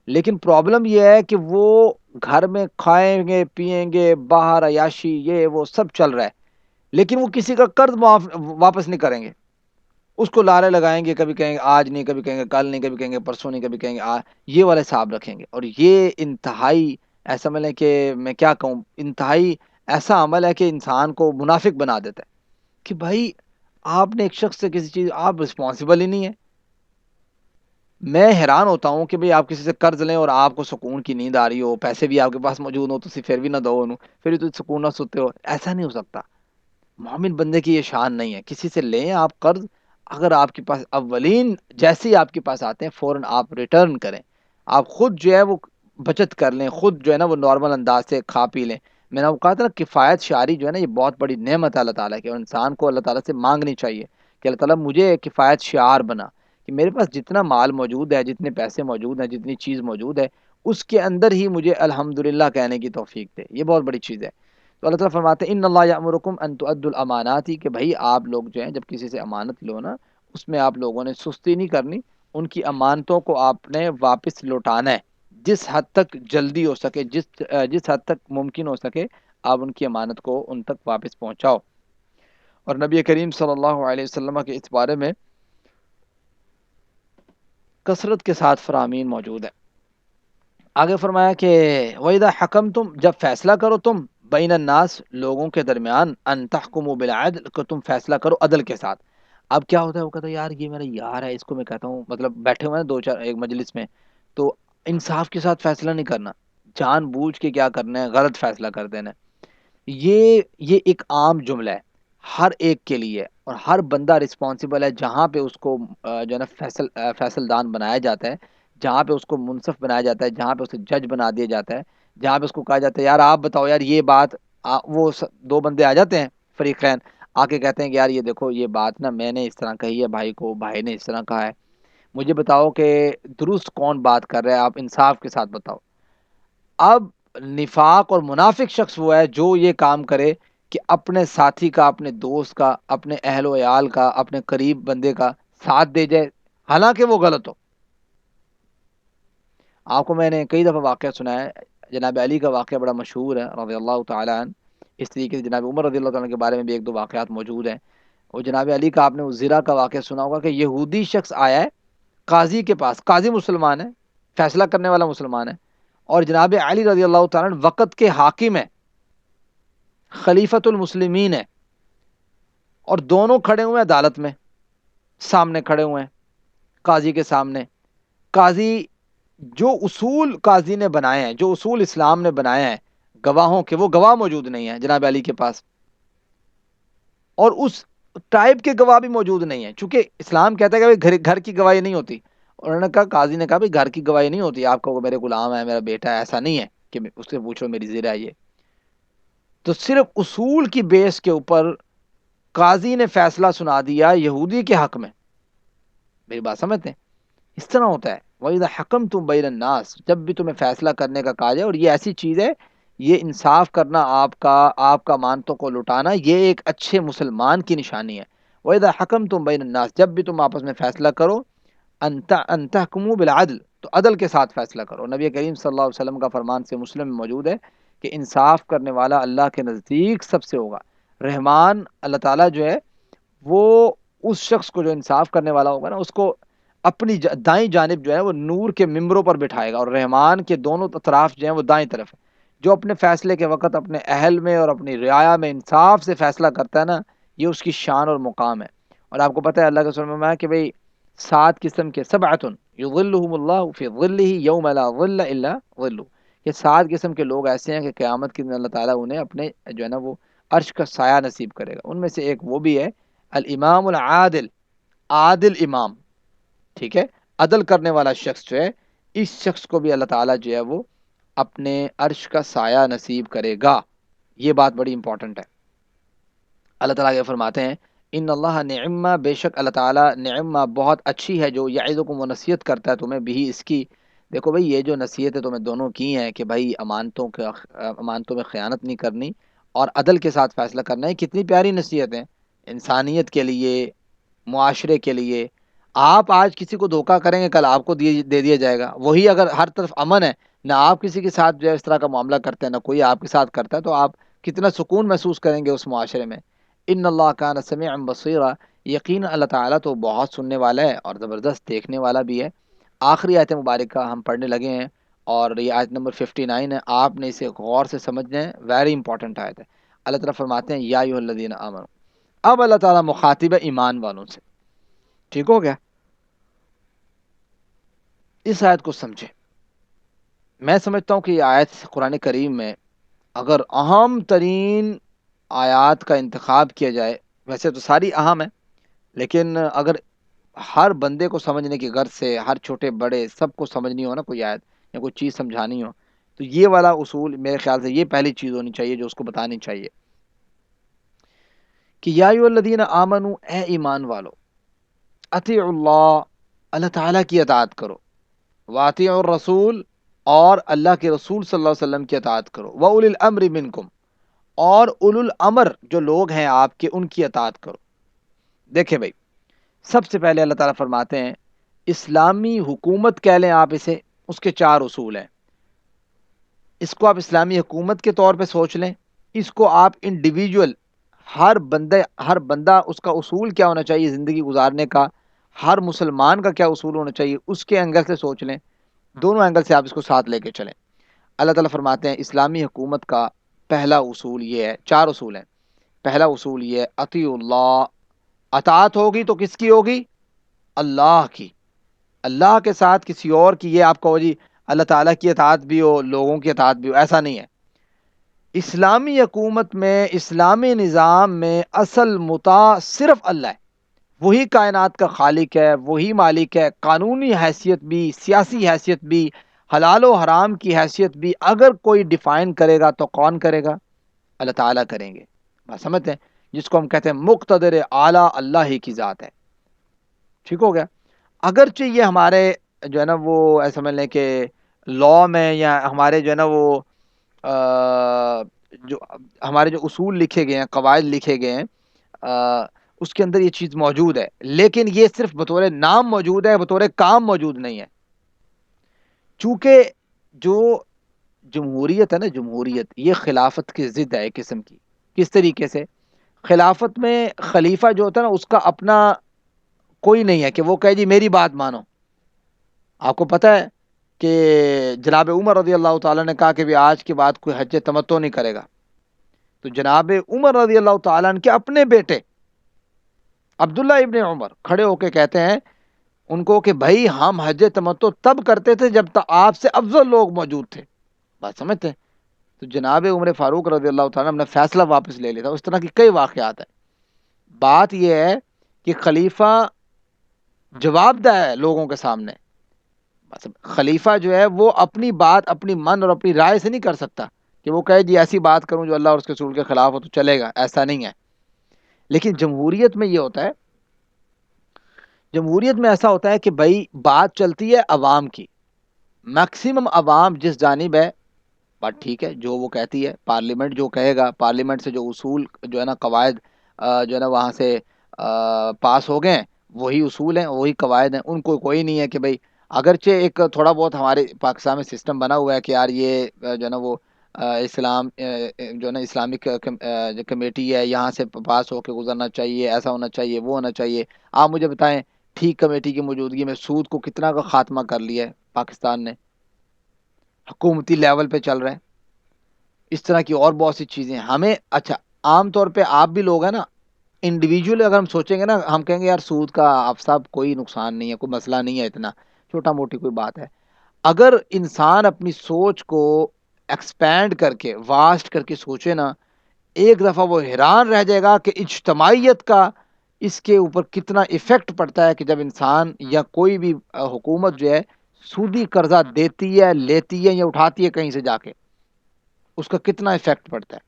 لیکن پرابلم یہ ہے کہ وہ گھر میں کھائیں گے، پیئیں گے، باہر عیاشی یہ وہ سب چل رہا ہے، لیکن وہ کسی کا قرض واپس نہیں کریں گے. اس کو لارے لگائیں گے، کبھی کہیں گے آج نہیں، کبھی کہیں گے کل نہیں، کبھی کہیں گے پرسوں نہیں، کبھی کہیں گے یہ والے حساب رکھیں گے. اور یہ انتہائی ایسا عمل ہے کہ میں کیا کہوں، انتہائی ایسا عمل ہے کہ انسان کو منافق بنا دیتا ہے. کہ بھائی آپ نے ایک شخص سے کسی چیز، آپ رسپانسبل ہی نہیں ہے. میں حیران ہوتا ہوں کہ بھئی آپ کسی سے قرض لیں اور آپ کو سکون کی نیند آ رہی ہو، پیسے بھی آپ کے پاس موجود ہو، تو پھر بھی نہ دو انہوں، پھر بھی تو سکون نہ سوتے ہو. ایسا نہیں ہو سکتا. مومن بندے کی یہ شان نہیں ہے. کسی سے لیں آپ قرض، اگر آپ کے پاس اولین جیسے ہی آپ کے پاس آتے ہیں فوراً آپ ریٹرن کریں. آپ خود جو ہے وہ بچت کر لیں، خود جو ہے نا وہ نارمل انداز سے کھا پی لیں. میں نے آپ کو کہا تھا نا کفایت شعاری جو ہے نا یہ بہت بڑی نعمت ہے اللہ تعالیٰ کی، اور انسان کو اللہ تعالیٰ سے مانگنی چاہیے کہ اللہ تعالیٰ مجھے کفایت شعار بنا، کہ میرے پاس جتنا مال موجود ہے، جتنے پیسے موجود ہیں، جتنی چیز موجود ہے، اس کے اندر ہی مجھے الحمدللہ کہنے کی توفیق دے. یہ بہت بڑی چیز ہے. تو اللہ تعالیٰ فرماتے ہیں ان اللہ یأمرکم ان تؤدوا الامانات، کہ بھائی آپ لوگ جو ہیں جب کسی سے امانت لو نا، اس میں آپ لوگوں نے سستی نہیں کرنی، ان کی امانتوں کو آپ نے واپس لوٹانا ہے. جس حد تک جلدی ہو سکے، جس حد تک ممکن ہو سکے آپ ان کی امانت کو ان تک واپس پہنچاؤ. اور نبی کریم صلی اللہ علیہ وسلم کے اس بارے میں کثرت کے ساتھ فرامین موجود ہے. آگے فرمایا کہ وَإِذَا حَكَمْتُمْ، جب فیصلہ کرو تم، بین الناس، لوگوں کے درمیان، ان تحکموا بالعدل، کہ تم فیصلہ کرو عدل کے ساتھ. اب کیا ہوتا ہے، وہ کہتا ہے یار یہ میرا یار ہے، اس کو میں کہتا ہوں، مطلب بیٹھے ہوئے ہیں دو چار ایک مجلس میں، تو انصاف کے ساتھ فیصلہ نہیں کرنا، جان بوجھ کے کیا کرنا ہے، غلط فیصلہ کر دینا ہے. یہ ایک عام جملہ ہے ہر ایک کے لیے، اور ہر بندہ رسپانسبل ہے جہاں پہ اس کو جو ہے نا فیصل دان بنایا جاتا ہے، جہاں پہ اس کو منصف بنایا جاتا ہے، جہاں پہ اسے جج بنا دیا جاتا ہے، جہاں پہ اس کو کہا جاتا ہے یار آپ بتاؤ یار یہ بات، وہ دو بندے آ جاتے ہیں فریقین، آ کے کہتے ہیں کہ یار یہ دیکھو یہ بات نا میں نے اس طرح کہی ہے بھائی کو، بھائی نے اس طرح کہا ہے، مجھے بتاؤ کہ درست کون بات کر رہا ہے، آپ انصاف کے ساتھ بتاؤ. اب نفاق اور منافق شخص وہ ہے جو یہ کام کرے کہ اپنے ساتھی کا، اپنے دوست کا، اپنے اہل و عیال کا، اپنے قریب بندے کا ساتھ دے جائے حالانکہ وہ غلط ہو. آپ کو میں نے کئی دفعہ واقعہ سنا ہے، جناب علی کا واقعہ بڑا مشہور ہے رضی اللہ تعالیٰ عنہ. اس طریقے سے جناب عمر رضی اللہ تعالیٰ کے بارے میں بھی ایک دو واقعات موجود ہیں. اور جناب علی کا آپ نے زرہ کا واقعہ سنا ہوگا کہ یہودی شخص آیا ہے قاضی کے پاس، قاضی مسلمان ہے، فیصلہ کرنے والا مسلمان ہے، اور جناب علی رضی اللہ تعالیٰ عنہ وقت کے حاکم ہے، خلیفۃ المسلمین ہے، اور دونوں کھڑے ہوئے ہیں عدالت میں، سامنے کھڑے ہوئے ہیں قاضی کے سامنے. قاضی جو اصول قاضی نے بنائے ہیں، جو اصول اسلام نے بنائے ہیں گواہوں کے، وہ گواہ موجود نہیں ہیں جناب علی کے پاس، اور اس ٹائپ کے گواہ بھی موجود نہیں ہیں، چونکہ اسلام کہتا ہے کہ گھر کی گواہی نہیں ہوتی. انہوں نے کہا، قاضی نے کہا بھائی گھر کی گواہی نہیں ہوتی، آپ کو میرے غلام ہے، میرا بیٹا ہے، ایسا نہیں ہے کہ اس سے پوچھو میری زرہ ہے یہ. تو صرف اصول کی بیس کے اوپر قاضی نے فیصلہ سنا دیا یہودی کے حق میں. میری بات سمجھتے ہیں؟ اس طرح ہوتا ہے وَإِذَا حَكَمْتُمْ بَيْنَ النَّاسِ، جب بھی تمہیں فیصلہ کرنے کا کہا جائے، اور یہ ایسی چیز ہے، یہ انصاف کرنا، آپ کا مانتوں کو لٹانا، یہ ایک اچھے مسلمان کی نشانی ہے۔ وَإِذَا حَكَمْتُمْ بَيْنَ النَّاسِ، جب بھی تم آپس میں فیصلہ کرو، ان تحکموا بالعدل، تو عدل کے ساتھ فیصلہ کرو۔ نبی کریم صلی اللہ علیہ وسلم کا فرمان سے مسلم میں موجود ہے کہ انصاف کرنے والا اللہ کے نزدیک سب سے ہوگا رحمان۔ اللہ تعالیٰ جو ہے وہ اس شخص کو جو انصاف کرنے والا ہوگا نا، اس کو اپنی دائیں جانب جو ہے وہ نور کے ممبروں پر بٹھائے گا، اور رحمان کے دونوں اطراف جو ہیں وہ دائیں طرف ہیں۔ جو اپنے فیصلے کے وقت اپنے اہل میں اور اپنی رعایا میں انصاف سے فیصلہ کرتا ہے نا، یہ اس کی شان اور مقام ہے۔ اور آپ کو پتہ ہے اللہ کے رسول میں کہ بھئی 7 قسم کے سبعۃ یظلہم اللہ فی ظلہ یوم لا ظل الا ظلہ، یہ 7 قسم کے لوگ ایسے ہیں کہ قیامت کے دن اللہ تعالیٰ انہیں اپنے جو ہے نا وہ عرش کا سایہ نصیب کرے گا۔ ان میں سے ایک وہ بھی ہے الامام العادل، عادل امام، ٹھیک ہے، عدل کرنے والا شخص جو ہے، اس شخص کو بھی اللہ تعالیٰ جو ہے وہ اپنے عرش کا سایہ نصیب کرے گا۔ یہ بات بڑی امپورٹنٹ ہے۔ اللہ تعالیٰ یہ فرماتے ہیں ان اللہ نعمہ، بے شک اللہ تعالیٰ نعمہ بہت اچھی ہے، جو یعظکم، وہ نصیحت کرتا ہے تمہیں بھی اس کی۔ دیکھو بھائی یہ جو نصیحتیں تمہیں دونوں کی ہیں کہ بھائی امانتوں میں خیانت نہیں کرنی اور عدل کے ساتھ فیصلہ کرنا ہے، کتنی پیاری نصیحتیں، انسانیت کے لیے، معاشرے کے لیے۔ آپ آج کسی کو دھوکہ کریں گے، کل آپ کو دے دیا جائے گا۔ وہی اگر ہر طرف امن ہے، نہ آپ کسی کے ساتھ جو ہے اس طرح کا معاملہ کرتے ہیں، نہ کوئی آپ کے ساتھ کرتا ہے، تو آپ کتنا سکون محسوس کریں گے اس معاشرے میں۔ ان اللہ کان سمیعا بصیرا، یقین اللہ تعالیٰ تو بہت سننے والا ہے اور زبردست دیکھنے والا بھی ہے۔ آخری آیت مبارکہ ہم پڑھنے لگے ہیں، اور یہ آیت نمبر 59 ہے، آپ نے اسے غور سے سمجھنا ہے، ویری امپورٹنٹ آیت ہے۔ اللہ تعالیٰ فرماتے ہیں یا ایھا الذین آمنوا، اب اللہ تعالیٰ مخاطب ہے ایمان والوں سے، ٹھیک ہو گیا؟ اس آیت کو سمجھیں۔ میں سمجھتا ہوں کہ یہ آیت قرآن کریم میں اگر اہم ترین آیات کا انتخاب کیا جائے، ویسے تو ساری اہم ہے، لیکن اگر ہر بندے کو سمجھنے کی غرض سے، ہر چھوٹے بڑے سب کو سمجھنی ہو نا کوئی آیت یا کوئی چیز سمجھانی ہو، تو یہ والا اصول میرے خیال سے یہ پہلی چیز ہونی چاہیے جو اس کو بتانی چاہیے کہ یا ایھا الذین آمنو، اے ایمان والو، اطیعوا اللہ، اللہ تعالیٰ کی اطاعت کرو، واطیعوا الرسول، اور اللہ کے رسول صلی اللہ علیہ وسلم کی اطاعت کرو، وَأُولِي الْأَمْرِ مِنْكُمْ، اور اولو الامر جو لوگ ہیں آپ کے، ان کی اطاعت کرو۔ دیکھیں بھائی، سب سے پہلے اللہ تعالیٰ فرماتے ہیں اسلامی حکومت کہہ لیں آپ اسے، اس کے 4 اصول ہیں۔ اس کو آپ اسلامی حکومت کے طور پہ سوچ لیں، اس کو آپ انڈیویجول، ہر بندہ اس کا اصول کیا ہونا چاہیے زندگی گزارنے کا، ہر مسلمان کا کیا اصول ہونا چاہیے، اس کے اینگل سے سوچ لیں، دونوں اینگل سے آپ اس کو ساتھ لے کے چلیں۔ اللہ تعالیٰ فرماتے ہیں اسلامی حکومت کا پہلا اصول یہ ہے، 4 اصول ہیں۔ پہلا اصول یہ ہے اطیعوا اللہ، اطاعت ہوگی تو کس کی ہوگی؟ اللہ کی، اللہ کے ساتھ کسی اور کی، یہ آپ کہو جی اللہ تعالیٰ کی اطاعت بھی ہو، لوگوں کی اطاعت بھی ہو، ایسا نہیں ہے۔ اسلامی حکومت میں، اسلامی نظام میں اصل مطاع صرف اللہ ہے، وہی کائنات کا خالق ہے، وہی مالک ہے، قانونی حیثیت بھی، سیاسی حیثیت بھی، حلال و حرام کی حیثیت بھی اگر کوئی ڈیفائن کرے گا تو کون کرے گا؟ اللہ تعالیٰ کریں گے۔ بات سمجھتے ہیں؟ جس کو ہم کہتے ہیں مقتدر اعلیٰ اللہ ہی کی ذات ہے، ٹھیک ہو گیا؟ اگرچہ یہ ہمارے جو ہے نا وہ ایسا سمجھ لیں کہ لا میں، یا ہمارے جو ہے نا وہ جو ہمارے جو اصول لکھے گئے ہیں، قواعد لکھے گئے ہیں، اس کے اندر یہ چیز موجود ہے، لیکن یہ صرف بطور نام موجود ہے، بطور کام موجود نہیں ہے۔ چونکہ جو جمہوریت ہے نا، جمہوریت یہ خلافت کی ضد ہے ایک قسم کی۔ کس طریقے سے؟ خلافت میں خلیفہ جو ہوتا ہے نا، اس کا اپنا کوئی نہیں ہے کہ وہ کہے جی میری بات مانو۔ آپ کو پتہ ہے کہ جناب عمر رضی اللہ تعالیٰ نے کہا کہ بھی آج کے بعد کوئی حج تمتع نہیں کرے گا، تو جناب عمر رضی اللہ تعالیٰ کے اپنے بیٹے عبداللہ ابن عمر کھڑے ہو کے کہتے ہیں ان کو کہ بھائی ہم حج تمتع تب کرتے تھے جب تک آپ سے افضل لوگ موجود تھے۔ بات سمجھتے ہیں؟ تو جناب عمر فاروق رضی اللہ تعالیٰ نے فیصلہ واپس لے لیا تھا۔ اس طرح کی کئی واقعات ہیں۔ بات یہ ہے کہ خلیفہ جواب دہ ہے لوگوں کے سامنے۔ خلیفہ جو ہے وہ اپنی بات اپنی من اور اپنی رائے سے نہیں کر سکتا کہ وہ کہے جی ایسی بات کروں جو اللہ اور اس کے رسول کے خلاف ہو تو چلے گا، ایسا نہیں ہے۔ لیکن جمہوریت میں یہ ہوتا ہے جمہوریت میں ایسا ہوتا ہے کہ بھائی بات چلتی ہے عوام کی، میکسیمم عوام جس جانب ہے بات ٹھیک ہے، جو وہ کہتی ہے پارلیمنٹ جو کہے گا، پارلیمنٹ سے جو اصول جو ہے نا قواعد جو ہے نا وہاں سے پاس ہو گئے ہیں، وہی اصول ہیں وہی قواعد ہیں، ان کو کوئی نہیں ہے کہ بھائی اگرچہ ایک تھوڑا بہت ہمارے پاکستان میں سسٹم بنا ہوا ہے کہ یار یہ جو ہے نا وہ اسلام جو ہے نا اسلامک جو کمیٹی ہے یہاں سے پاس ہو کے گزرنا چاہیے، ایسا ہونا چاہیے وہ ہونا چاہیے۔ آپ مجھے بتائیں ٹھیک کمیٹی کی موجودگی میں سود کو کتنا کا خاتمہ کر لیا ہے پاکستان نے، حکومتی لیول پہ چل رہا ہے۔ اس طرح کی اور بہت سی چیزیں ہمیں اچھا عام طور پہ آپ بھی لوگ ہیں نا، انڈیویجول اگر ہم سوچیں گے نا، ہم کہیں گے یار سود کا آپ صاحب کوئی نقصان نہیں ہے، کوئی مسئلہ نہیں ہے، اتنا چھوٹا موٹی کوئی بات ہے۔ اگر انسان اپنی سوچ کو ایکسپینڈ کر کے واسٹ کر کے سوچے نا، ایک دفعہ وہ حیران رہ جائے گا کہ اجتماعیت کا اس کے اوپر کتنا ایفیکٹ پڑتا ہے کہ جب انسان یا کوئی بھی حکومت جو ہے سودی قرضہ دیتی ہے، لیتی ہے یا اٹھاتی ہے کہیں سے جا کے، اس کا کتنا ایفیکٹ پڑتا ہے۔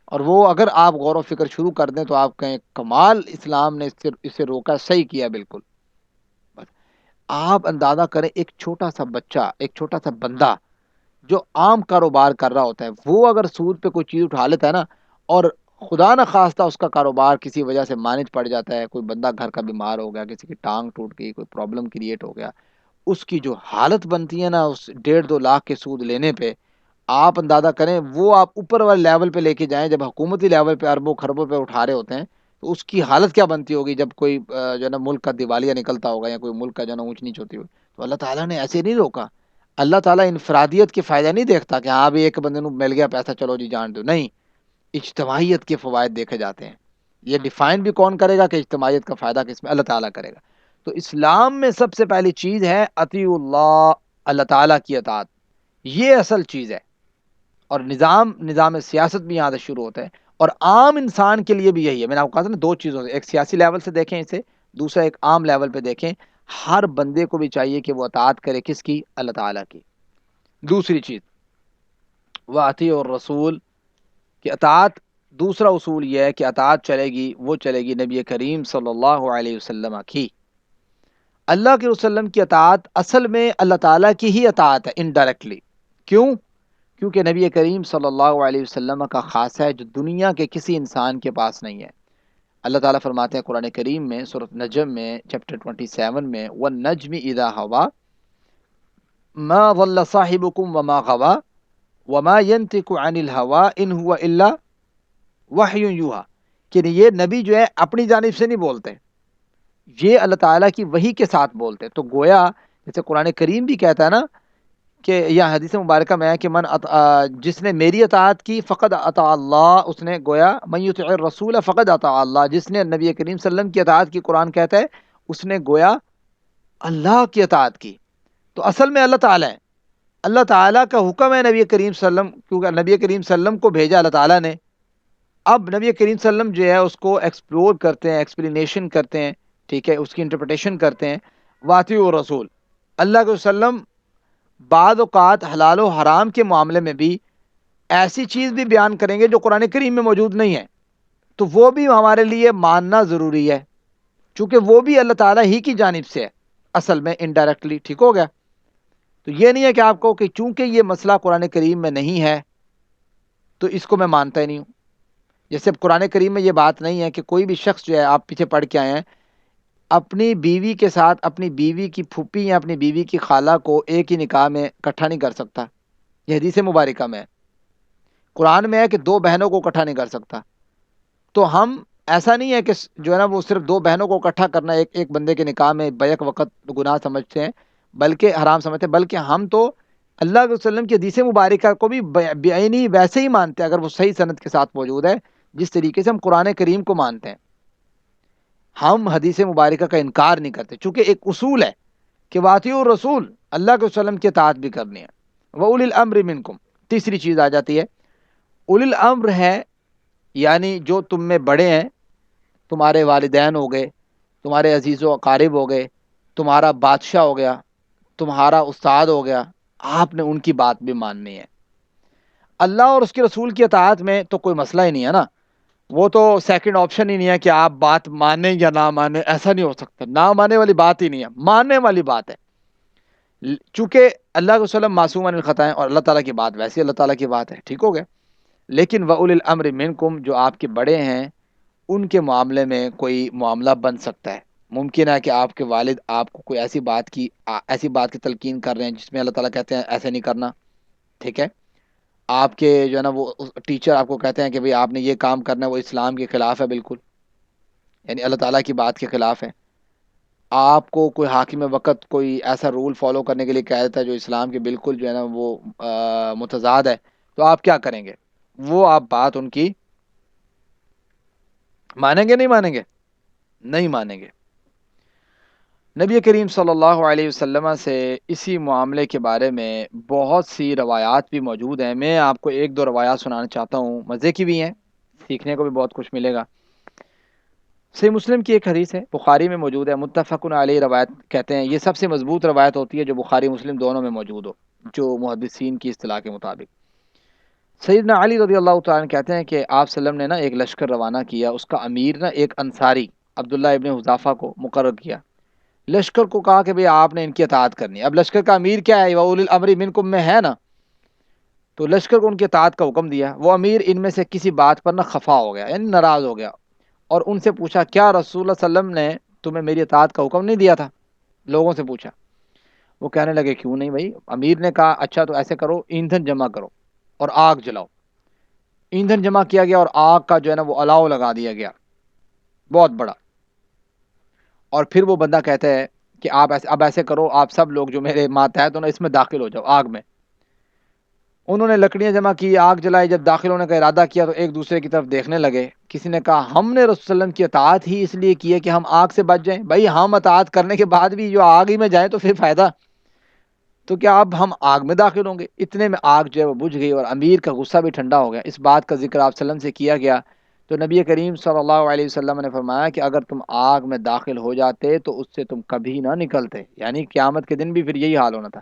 اور وہ اگر آپ غور و فکر شروع کر دیں تو آپ کہیں کمال اسلام نے اسے روکا، صحیح کیا بالکل۔ بس آپ اندازہ کریں ایک چھوٹا سا بچہ، ایک چھوٹا سا بندہ جو عام کاروبار کر رہا ہوتا ہے، وہ اگر سود پہ کوئی چیز اٹھا لیتا ہے نا، اور خدا نہ خواستہ اس کا کاروبار کسی وجہ سے مانج پڑ جاتا ہے، کوئی بندہ گھر کا بیمار ہو گیا، کسی کی ٹانگ ٹوٹ گئی، کوئی پرابلم کریٹ ہو گیا، اس کی جو حالت بنتی ہے نا اس 1.5-2 لاکھ کے سود لینے پہ، آپ اندازہ کریں وہ آپ اوپر والے لیول پہ لے کے جائیں، جب حکومتی لیول پہ اربوں خربوں پہ اٹھا رہے ہوتے ہیں تو اس کی حالت کیا بنتی ہوگی جب کوئی جو ہے نا ملک کا دیوالیہ نکلتا ہوگا یا کوئی ملک کا جو ہے نا اونچ نیچ ہوتی ہوگی۔ تو اللہ تعالیٰ نے ایسے نہیں روکا۔ اللہ تعالیٰ انفرادیت کے فائدہ نہیں دیکھتا کہ ہاں بھی ایک بندے کو مل گیا پیسہ چلو جی جان دو، نہیں، اجتماعیت کے فوائد دیکھے جاتے ہیں۔ یہ ڈیفائن بھی کون کرے گا کہ اجتماعیت کا فائدہ کس میں؟ اللہ تعالیٰ کرے گا۔ تو اسلام میں سب سے پہلی چیز ہے اطیع اللہ، اللہ تعالیٰ کی اطاعت، یہ اصل چیز ہے۔ اور نظام سیاست بھی یہاں سے شروع ہوتا ہے، اور عام انسان کے لیے بھی یہی ہے۔ میں نے آپ کو کہا تھا نا دو چیزوں سے، ایک سیاسی لیول سے دیکھیں اسے، دوسرا ایک عام لیول پہ دیکھیں۔ ہر بندے کو بھی چاہیے کہ وہ اطاعت کرے، کس کی؟ اللہ تعالیٰ کی۔ دوسری چیز وَأَطِیعُوا الرَّسُولَ کہ اطاعت، دوسرا اصول یہ ہے کہ اطاعت چلے گی، وہ چلے گی نبی کریم صلی اللہ علیہ وسلم کی۔ اللہ کے وسلم کی اطاعت اصل میں اللہ تعالیٰ کی ہی اطاعت ہے انڈائریکٹلی۔ کیوں؟ کیونکہ نبی کریم صلی اللہ علیہ وسلم کا خاصہ ہے جو دنیا کے کسی انسان کے پاس نہیں ہے۔ اللہ تعالیٰ فرماتے ہیں قرآن کریم میں سورۃ نجم میں چیپٹر 27 میں وَالنَّجْمِ إِذَا هَوَىٰ مَا ضَلَّ صَاحِبُكُمْ وَمَا غَوَىٰ وَمَا يَنطِقُ عَنِ الْهَوَىٰ إِنْ هُوَ إِلَّا وَحْيٌ يُوحَىٰ کہ یہ نبی جو ہے اپنی جانب سے نہیں بولتے، یہ اللہ تعالیٰ کی وحی کے ساتھ بولتے۔ تو گویا جیسے قرآن کریم بھی کہتا ہے نا کہ یا حدیث مبارکہ میں ہے کہ جس نے میری اطاعت کی فقد اطاع اللہ، اس نے گویا من یطع الرسول فقد اطاع اللہ، جس نے نبی کریم صلی اللہ علیہ وسلم کی اطاعت کی، قرآن کہتا ہے اس نے گویا اللہ کی اطاعت کی۔ تو اصل میں اللہ تعالیٰ ہے، اللہ تعالیٰ کا حکم ہے نبی کریم صلی اللہ علیہ وسلم، کیونکہ نبی کریم صلی اللہ علیہ وسلم کو بھیجا اللہ تعالیٰ نے۔ اب نبی کریم صلی اللہ علیہ وسلم جو ہے اس کو ایکسپلور کرتے ہیں، ایکسپلینیشن کرتے ہیں، ٹھیک ہے، اس کی انٹرپریٹیشن کرتے ہیں۔ واطیعوا الرسول، اللہ کے وسلم بعض اوقات حلال و حرام کے معاملے میں بھی ایسی چیز بھی بیان کریں گے جو قرآن کریم میں موجود نہیں ہے، تو وہ بھی ہمارے لیے ماننا ضروری ہے، چونکہ وہ بھی اللہ تعالیٰ ہی کی جانب سے ہے اصل میں انڈائریکٹلی، ٹھیک ہو گیا۔ تو یہ نہیں ہے کہ آپ کو کہ چونکہ یہ مسئلہ قرآن کریم میں نہیں ہے تو اس کو میں مانتا ہی نہیں ہوں۔ جیسے اب قرآن کریم میں یہ بات نہیں ہے کہ کوئی بھی شخص جو ہے، آپ پیچھے پڑھ کے آئے ہیں، اپنی بیوی کے ساتھ اپنی بیوی کی پھوپھی یا اپنی بیوی کی خالہ کو ایک ہی نکاح میں اکٹھا نہیں کر سکتا، یہ حدیث مبارکہ میں ہے۔ قرآن میں ہے کہ 2 بہنوں کو اکٹھا نہیں کر سکتا۔ تو ہم ایسا نہیں ہے کہ جو ہے نا وہ صرف 2 بہنوں کو اکٹھا کرنا ایک بندے کے نکاح میں بیک وقت گناہ سمجھتے ہیں، بلکہ حرام سمجھتے ہیں، بلکہ ہم تو اللہ کے وسلم کی حدیث مبارکہ کو بھی بعینی ویسے ہی مانتے ہیں اگر وہ صحیح سند کے ساتھ موجود ہے، جس طریقے سے ہم قرآن کریم کو مانتے ہیں۔ ہم حدیث مبارکہ کا انکار نہیں کرتے، چونکہ ایک اصول ہے کہ واطیعوا الرسول، اللہ کے وسلم کی اطاعت بھی کرنی ہے۔ وَأُولِي الْأَمْرِ مِنْكُمْ، تیسری چیز آ جاتی ہے اولی الامر ہے، یعنی جو تم میں بڑے ہیں، تمہارے والدین ہو گئے، تمہارے عزیز و اقارب ہو گئے، تمہارا بادشاہ ہو گیا، تمہارا استاد ہو گیا، آپ نے ان کی بات بھی ماننی ہے۔ اللہ اور اس کے رسول کی اطاعت میں تو کوئی مسئلہ ہی نہیں ہے نا۔ وہ تو سیکنڈ آپشن ہی نہیں ہے کہ آپ بات مانیں یا نہ مانیں، ایسا نہیں ہو سکتا، نہ ماننے والی بات ہی نہیں ہے، ماننے والی بات ہے۔ چونکہ اللہ کے وسلم معصوم عن الخطائیں، اور اللہ تعالیٰ کی بات ویسے اللہ تعالیٰ کی بات ہے، ٹھیک ہو گیا۔ لیکن وَأُولِي الْأَمْرِ مِنْكُمْ، جو آپ کے بڑے ہیں، ان کے معاملے میں کوئی معاملہ بن سکتا ہے۔ ممکن ہے کہ آپ کے والد آپ کو کوئی ایسی بات کی تلقین کر رہے ہیں جس میں اللہ تعالیٰ کہتے ہیں ایسے نہیں کرنا، ٹھیک ہے۔ آپ کے جو ہے نا وہ ٹیچر آپ کو کہتے ہیں کہ بھئی آپ نے یہ کام کرنا ہے، وہ اسلام کے خلاف ہے بالکل، یعنی اللہ تعالیٰ کی بات کے خلاف ہے۔ آپ کو کوئی حاکم وقت کوئی ایسا رول فالو کرنے کے لیے کہہ دیتا ہے جو اسلام کے بالکل جو ہے نا وہ متضاد ہے، تو آپ کیا کریں گے؟ وہ آپ بات ان کی مانیں گے؟ نہیں مانیں گے؟ نہیں مانیں گے۔ نبی کریم صلی اللہ علیہ وسلم سے اسی معاملے کے بارے میں بہت سی روایات بھی موجود ہیں۔ میں آپ کو ایک دو روایات سنانا چاہتا ہوں، مزے کی بھی ہیں، سیکھنے کو بھی بہت کچھ ملے گا۔ صحیح مسلم کی ایک حدیث ہے، بخاری میں موجود ہے، متفق علیہ روایت کہتے ہیں، یہ سب سے مضبوط روایت ہوتی ہے جو بخاری مسلم دونوں میں موجود ہو، جو محدثین کی اصطلاح کے مطابق۔ سیدنا علی رضی اللہ تعالیٰ عنہ کہتے ہیں کہ آپ صلی اللہ علیہ وسلم نے نا ایک لشکر روانہ کیا، اس کا امیر نا ایک انصاری عبداللہ ابن حذافہ کو مقرر کیا۔ لشکر کو کہا کہ بھئی آپ نے ان کی اطاعت کرنی ہے۔ اب لشکر کا امیر کیا ہے؟ وَأُولِي الْأَمْرِ مِنْكُمْ میں ہے نا، تو لشکر کو ان کی اطاعت کا حکم دیا۔ وہ امیر ان میں سے کسی بات پر نہ خفا ہو گیا، یعنی ناراض ہو گیا، اور ان سے پوچھا کیا رسول اللہ صلی اللہ علیہ وسلم نے تمہیں میری اطاعت کا حکم نہیں دیا تھا؟ لوگوں سے پوچھا۔ وہ کہنے لگے کیوں نہیں بھائی؟ امیر نے کہا اچھا تو ایسے کرو، ایندھن جمع کرو اور آگ جلاؤ۔ ایندھن جمع کیا گیا اور آگ کا جو ہے نا وہ الاؤ لگا دیا گیا بہت بڑا، اور پھر وہ بندہ کہتا ہے کہ آپ اب ایسے کرو، آپ سب لوگ جو میرے ماتحت ہو نا اس میں داخل ہو جاؤ آگ میں۔ انہوں نے لکڑیاں جمع کی، آگ جلائی، جب داخل ہونے کا ارادہ کیا تو ایک دوسرے کی طرف دیکھنے لگے۔ کسی نے کہا ہم نے رسول اللہ علیہ وسلم کی اطاعت ہی اس لیے کی ہے کہ ہم آگ سے بچ جائیں۔ بھائی ہم اطاعت کرنے کے بعد بھی جو آگ ہی میں جائیں تو پھر فائدہ، تو کیا اب ہم آگ میں داخل ہوں گے؟ اتنے میں آگ جو ہے وہ بجھ گئی اور امیر کا غصہ بھی ٹھنڈا ہو گیا۔ اس بات کا ذکر آپ صلی اللہ علیہ وسلم سے کیا گیا تو نبی کریم صلی اللہ علیہ وسلم نے فرمایا کہ اگر تم آگ میں داخل ہو جاتے تو اس سے تم کبھی نہ نکلتے، یعنی قیامت کے دن بھی پھر یہی حال ہونا تھا۔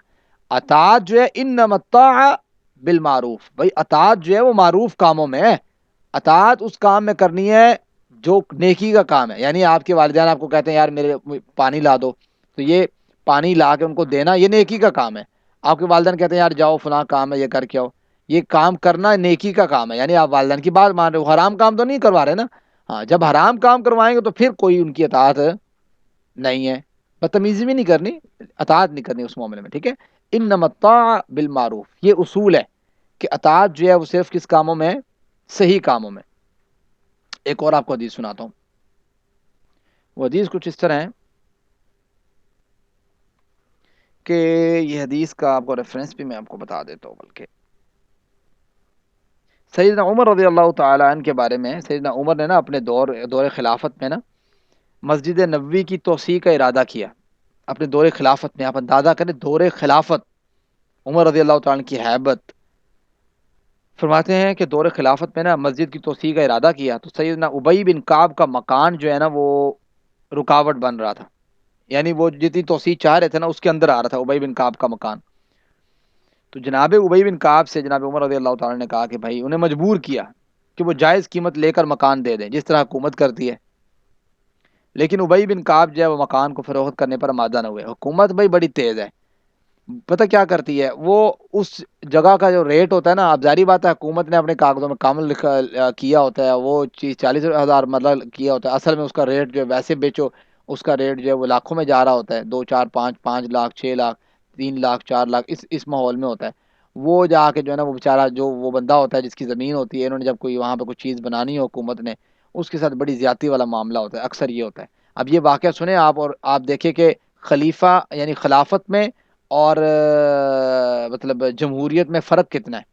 اطاعت جو ہے انما الطاعہ بالمعروف، بھائی اطاعت جو ہے وہ معروف کاموں میں ہے، اطاعت اس کام میں کرنی ہے جو نیکی کا کام ہے۔ یعنی آپ کے والدین آپ کو کہتے ہیں یار میرے پانی لا دو، تو یہ پانی لا کے ان کو دینا یہ نیکی کا کام ہے۔ آپ کے والدین کہتے ہیں یار جاؤ فلاں کام ہے یہ کر کے آؤ، یہ کام کرنا نیکی کا کام ہے، یعنی آپ والدین کی بات مان رہے ہو، حرام کام تو نہیں کروا رہے نا۔ ہاں جب حرام کام کروائیں گے تو پھر کوئی ان کی اطاعت نہیں ہے، بدتمیزی بھی نہیں کرنی، اطاعت نہیں کرنی اس معاملے میں، ٹھیک ہے۔ انما الطاعہ بالمعروف، یہ اصول ہے کہ اطاعت جو ہے وہ صرف کس کاموں میں؟ صحیح کاموں میں۔ ایک اور آپ کو حدیث سناتا ہوں، وہ حدیث کچھ اس طرح ہے کہ یہ حدیث کا آپ کو ریفرنس بھی میں آپ کو بتا دیتا ہوں، بلکہ سیدنا عمر رضی اللہ تعالیٰ عنہ کے بارے میں، سیدنا عمر نے نا اپنے دور خلافت میں نا مسجد نبوی کی توسیع کا ارادہ کیا اپنے دور خلافت میں۔ آپ اندازہ کریں دور خلافت، عمر رضی اللہ تعالیٰ عنہ کی ہیبت۔ فرماتے ہیں کہ دور خلافت میں نا مسجد کی توسیع کا ارادہ کیا تو سیدنا ابی بن کعب کا مکان جو ہے نا وہ رکاوٹ بن رہا تھا، یعنی وہ جتنی توسیع چاہ رہے تھے نا اس کے اندر آ رہا تھا ابی بن کعب کا مکان۔ تو جناب ابی بن کعب سے جناب عمر رضی اللہ تعالیٰ نے کہا کہ بھائی انہیں مجبور کیا کہ وہ جائز قیمت لے کر مکان دے دیں جس طرح حکومت کرتی ہے، لیکن ابی بن کعب جو ہے وہ مکان کو فروخت کرنے پر آمادہ نہ ہوئے۔ حکومت بھائی بڑی تیز ہے، پتہ کیا کرتی ہے، وہ اس جگہ کا جو ریٹ ہوتا ہے نا، اب ظاہری بات ہے حکومت نے اپنے کاغذوں میں کامل کیا ہوتا ہے، وہ چیز 40,000 مطلب کیا ہوتا ہے، اصل میں اس کا ریٹ جو ہے ویسے بیچو اس کا ریٹ جو ہے وہ لاکھوں میں جا رہا ہوتا ہے، 2 4 5 5 لاکھ 6 لاکھ 3 لاکھ 4 لاکھ اس ماحول میں ہوتا ہے۔ وہ جا کے جو ہے نا وہ بیچارہ جو وہ بندہ ہوتا ہے جس کی زمین ہوتی ہے، انہوں نے جب کوئی وہاں پہ کوئی چیز بنانی ہو حکومت نے، اس کے ساتھ بڑی زیادتی والا معاملہ ہوتا ہے، اکثر یہ ہوتا ہے۔ اب یہ واقعہ سنیں آپ، اور آپ دیکھیں کہ خلیفہ یعنی خلافت میں اور مطلب جمہوریت میں فرق کتنا ہے۔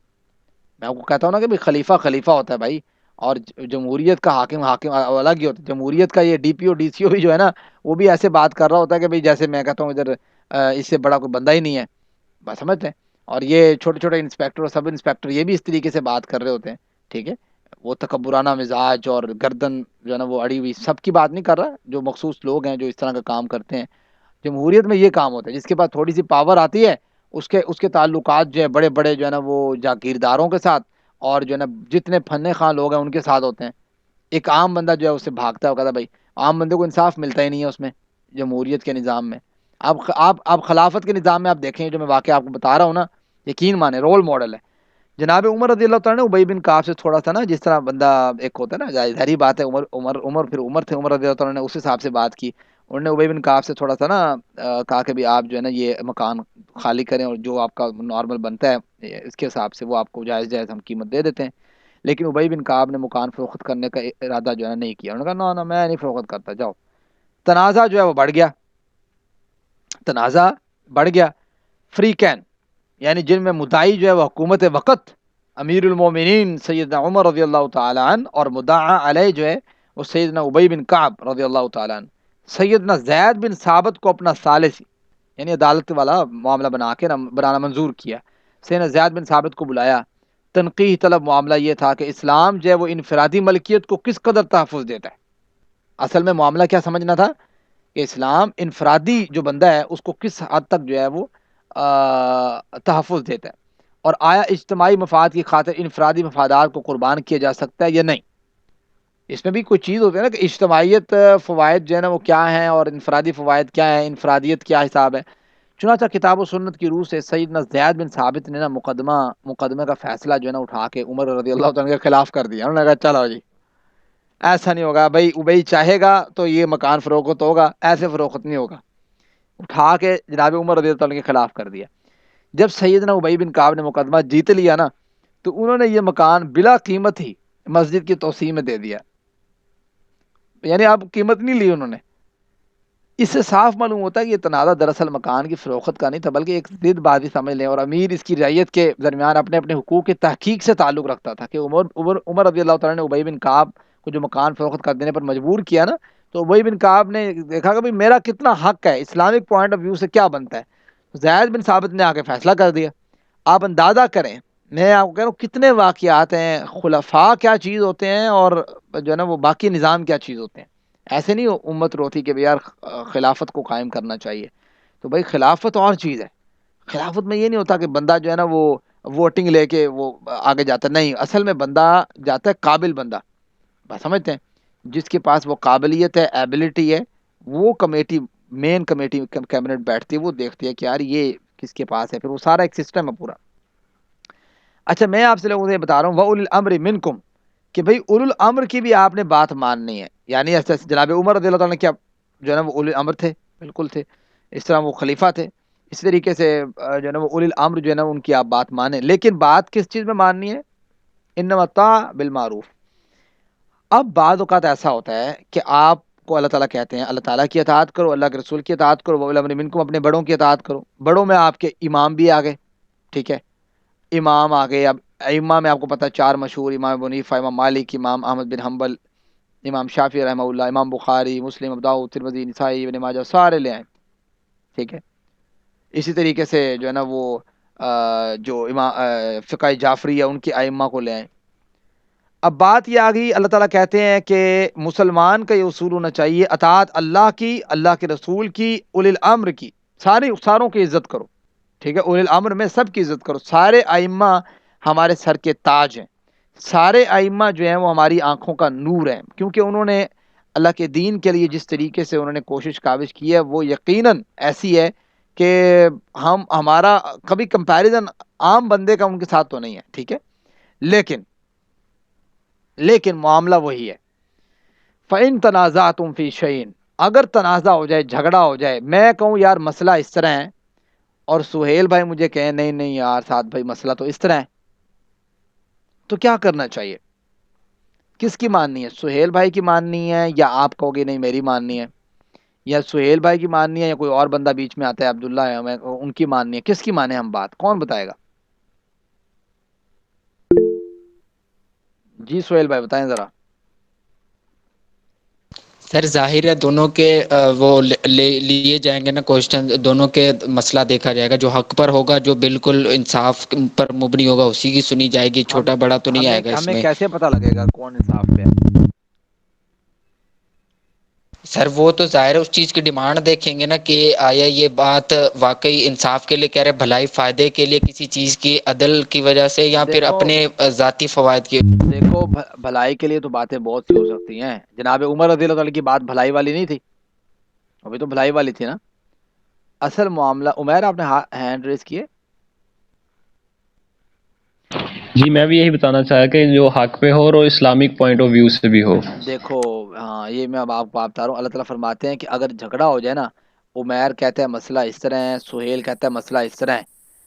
میں آپ کو کہتا ہوں نا کہ بھائی خلیفہ خلیفہ ہوتا ہے بھائی، اور جمہوریت کا حاکم حاکم الگ ہی ہوتا ہے۔ جمہوریت کا یہ D P O D C او بھی جو ہے نا وہ بھی ایسے بات کر رہا ہوتا ہے کہ بھائی جیسے میں کہتا ہوں ادھر اس سے بڑا کوئی بندہ ہی نہیں ہے، بات سمجھتے ہیں۔ اور یہ چھوٹے چھوٹے انسپیکٹر اور سب انسپیکٹر یہ بھی اس طریقے سے بات کر رہے ہوتے ہیں، ٹھیک ہے۔ وہ تکبرانہ مزاج اور گردن جو ہے نا وہ اڑی ہوئی، سب کی بات نہیں کر رہا، جو مخصوص لوگ ہیں جو اس طرح کا کام کرتے ہیں۔ جمہوریت میں یہ کام ہوتا ہے، جس کے پاس تھوڑی سی پاور آتی ہے اس کے تعلقات جو ہے بڑے بڑے جو ہے نا وہ جاگیرداروں کے ساتھ اور جو ہے نا جتنے فن خاں لوگ ہیں ان کے ساتھ ہوتے ہیں۔ ایک عام بندہ جو ہے اس سے بھاگتا ہے، وہ کہتا ہے بھائی عام بندے کو انصاف ملتا ہی نہیں ہے اس میں، جمہوریت کے نظام میں۔ آپ خلافت کے نظام میں آپ دیکھیں، جو میں واقعہ آپ کو بتا رہا ہوں نا، یقین مانے رول ماڈل ہے جناب عمر رضی اللہ تعالیٰ نے ابی بن کعب سے تھوڑا سا نا، جس طرح بندہ ایک ہوتا ہے نا، ظاہری بات ہے، عمر پھر عمر تھے، عمر رضی اللہ تعالیٰ نے اس حساب سے بات کی، انہوں نے ابی بن کعب سے تھوڑا سا نا کہا کہ بھی آپ جو ہے نا یہ مکان خالی کریں، اور جو آپ کا نارمل بنتا ہے اس کے حساب سے وہ آپ کو جائز جائز ہم قیمت دے دیتے ہیں۔ لیکن ابی بن کعب نے مکان فروخت کرنے کا ارادہ جو ہے نا نہیں کیا، انہوں نے کہا نہ میں نہیں فروخت کرتا، جاؤ۔ تنازع جو ہے وہ بڑھ گیا، تنازع بڑھ گیا۔ فریقین یعنی جن میں مدعی جو ہے وہ حکومت وقت امیر المومنین سیدنا عمر رضی اللہ تعالیٰ عنہ، اور مدعا علیہ جو ہے وہ سیدنا ابی بن کعب رضی اللہ تعالیٰ عنہ۔ سیدنا زید بن ثابت کو اپنا ثالث یعنی عدالت والا معاملہ بنانا منظور کیا، سیدنا زید بن ثابت کو بلایا۔ تنقیح طلب معاملہ یہ تھا کہ اسلام جو ہے وہ انفرادی ملکیت کو کس قدر تحفظ دیتا ہے۔ اصل میں معاملہ کیا سمجھنا تھا کہ اسلام انفرادی جو بندہ ہے اس کو کس حد تک جو ہے وہ تحفظ دیتا ہے، اور آیا اجتماعی مفاد کی خاطر انفرادی مفادات کو قربان کیا جا سکتا ہے یا نہیں۔ اس میں بھی کوئی چیز ہوتی ہے نا کہ اجتماعیت فوائد جو ہے نا وہ کیا ہیں، اور انفرادی فوائد کیا ہیں، انفرادیت کیا حساب ہے۔ چنانچہ کتاب و سنت کی روح سے سیدنا زید بن ثابت نے نا مقدمے کا فیصلہ جو ہے نا اٹھا کے عمر رضی اللہ عنہ کے خلاف کر دیا۔ انہوں نے کہا چلو جی ایسا نہیں ہوگا بھائی، ابئی چاہے گا تو یہ مکان فروخت ہوگا، ایسے فروخت نہیں ہوگا۔ اٹھا کے جناب عمر رضی اللہ عنہ کے خلاف کر دیا۔ جب سیدنا ابی بن کعب نے مقدمہ جیت لیا نا، تو انہوں نے یہ مکان بلا قیمت ہی مسجد کی توسیع میں دے دیا، یعنی اب قیمت نہیں لی انہوں نے۔ اس سے صاف معلوم ہوتا ہے کہ یہ تنازع دراصل مکان کی فروخت کا نہیں تھا، بلکہ ایک ضد بازی سمجھ لیں، اور امیر اس کی رعیت کے درمیان اپنے اپنے حقوق کی تحقیق سے تعلق رکھتا تھا کہ عمر رضی اللہ تعالیٰ نے ابی بن کعب کو جو مکان فروخت کر دینے پر مجبور کیا نا، تو ابی بن کعب نے دیکھا کہ بھائی میرا کتنا حق ہے، اسلامک پوائنٹ آف ویو سے کیا بنتا ہے۔ زید بن ثابت نے آگے فیصلہ کر دیا۔ آپ اندازہ کریں، میں آپ کو کہہ رہا ہوں کتنے واقعات ہیں، خلفاء کیا چیز ہوتے ہیں، اور جو ہے نا وہ باقی نظام کیا چیز ہوتے ہیں۔ ایسے نہیں امت روتی کہ یار خلافت کو قائم کرنا چاہیے، تو بھائی خلافت اور چیز ہے۔ خلافت میں یہ نہیں ہوتا کہ بندہ جو ہے نا وہ ووٹنگ لے کے وہ آگے جاتا ہے، نہیں، اصل میں بندہ جاتا ہے قابل بندہ، بس سمجھتے ہیں، جس کے پاس وہ قابلیت ہے، ایبلٹی ہے، وہ کمیٹی، مین کمیٹی کیبنٹ بیٹھتی ہے، وہ دیکھتی ہے کہ یار یہ کس کے پاس ہے، پھر وہ سارا ایک سسٹم ہے پورا۔ اچھا میں آپ سے لوگوں سے بتا رہا ہوں وَأُولِي الْأَمْرِ مِنْكُمْ، کہ بھئی اولو الامر کی بھی آپ نے بات ماننی ہے، یعنی ایسے جناب عمر رضی اللہ عنہ کیا جو ہے نا وہ اولی الامر تھے، بالکل تھے، اس طرح وہ خلیفہ تھے، اس طریقے سے جو ہے نا وہ اولی الامر جو ہے نا ان کی آپ بات مانیں، لیکن بات کس چیز میں ماننی ہے؟ انما الطاعۃ بالمعروف۔ اب بعض اوقات ایسا ہوتا ہے کہ آپ کو اللہ تعالیٰ کہتے ہیں اللہ تعالیٰ کی اطاعت کرو، اللہ کے رسول کی اطاعت کرو، وَأُولِي الْأَمْرِ مِنْكُمْ، اپنے بڑوں کی اطاعت کرو۔ بڑوں میں آپ کے امام بھی آ گئے، ٹھیک ہے، امام آ گئے۔ اب ائمہ میں آپ کو پتہ ہے چار مشہور، امام ابو حنیفہ، امام مالک، امام احمد بن حنبل، امام شافعی رحمہ اللہ، امام بخاری، مسلم، ابو داؤد، ترمذی، نسائی، ابن ماجہ، سارے لے آئے، ٹھیک ہے۔ اسی طریقے سے جو ہے نا وہ جو امام فقہ جعفری ہے ان کے ائمہ کو لے آئے۔ اب بات یہ آ گئی، اللہ تعالیٰ کہتے ہیں کہ مسلمان کا یہ اصول ہونا چاہیے اطاعت اللہ کی، اللہ کے رسول کی، اولی الامر کی، ساروں کی عزت کرو، ٹھیک ہے، اولی الامر میں سب کی عزت کرو۔ سارے ائمہ ہمارے سر کے تاج ہیں، سارے ائمہ جو ہیں وہ ہماری آنکھوں کا نور ہیں، کیونکہ انہوں نے اللہ کے دین کے لیے جس طریقے سے انہوں نے کوشش کاوش کی ہے وہ یقیناً ایسی ہے کہ ہمارا کبھی کمپیریزن عام بندے کا ان کے ساتھ تو نہیں ہے، ٹھیک ہے، لیکن معاملہ وہی ہے۔ فَإِن تَنَازَعْتُمْ فِي شَيْءٍ، اگر تنازع ہو جائے، جھگڑا ہو جائے، میں کہوں یار مسئلہ اس طرح ہے، اور سہیل بھائی مجھے کہیں نہیں نہیں یار ساتھ بھائی مسئلہ تو اس طرح ہے، تو کیا کرنا چاہیے؟ کس کی ماننی ہے؟ سہیل بھائی کی ماننی ہے، یا آپ کہو گے نہیں میری ماننی ہے، یا سہیل بھائی کی ماننی ہے، یا کوئی اور بندہ بیچ میں آتا ہے عبداللہ ہے ان کی ماننی ہے؟ کس کی مانیں ہم بات، کون بتائے گا؟ جی سہیل بھائی بتائیں ذرا۔ سر ظاہر ہے دونوں کے وہ لیے جائیں گے نا کوشچن، دونوں کے مسئلہ دیکھا جائے گا، جو حق پر ہوگا، جو بالکل انصاف پر مبنی ہوگا اسی کی سنی جائے گی، چھوٹا بڑا تو نہیں آئے گا اس ہمیں میں۔ کیسے پتہ لگے گا کون انصاف پہ ہے؟ سر وہ تو ظاہر ہے اس چیز کی ڈیمانڈ دیکھیں گے نا کہ آیا یہ بات واقعی انصاف کے لیے کہہ رہے، بھلائی فائدے کے لیے کسی چیز کی عدل کی وجہ سے، یا پھر دیکھو اپنے ذاتی فوائد کی۔ دیکھو دیکھو بھلائی کے لیے تو باتیں بہت سی ہو سکتی ہیں. جناب عمر رضی اللہ عنہ کی بات بھلائی والی نہیں تھی؟ ابھی تو بھلائی والی تھی نا. اصل معاملہ عمیر آپ نے ہینڈ ریز کیے. جی میں بھی یہی بتانا چاہا کہ جو حق پہ ہو اور اسلامک پوائنٹ آف ویو سے بھی ہو. دیکھو ہاں یہ میں اب آپ کو بتا رہا ہوں. اللہ تعالیٰ فرماتے ہیں کہ اگر جھگڑا ہو جائے نا، عمیر کہتا ہے مسئلہ اس طرح ہے، سہیل کہتا ہے مسئلہ اس طرح ہے،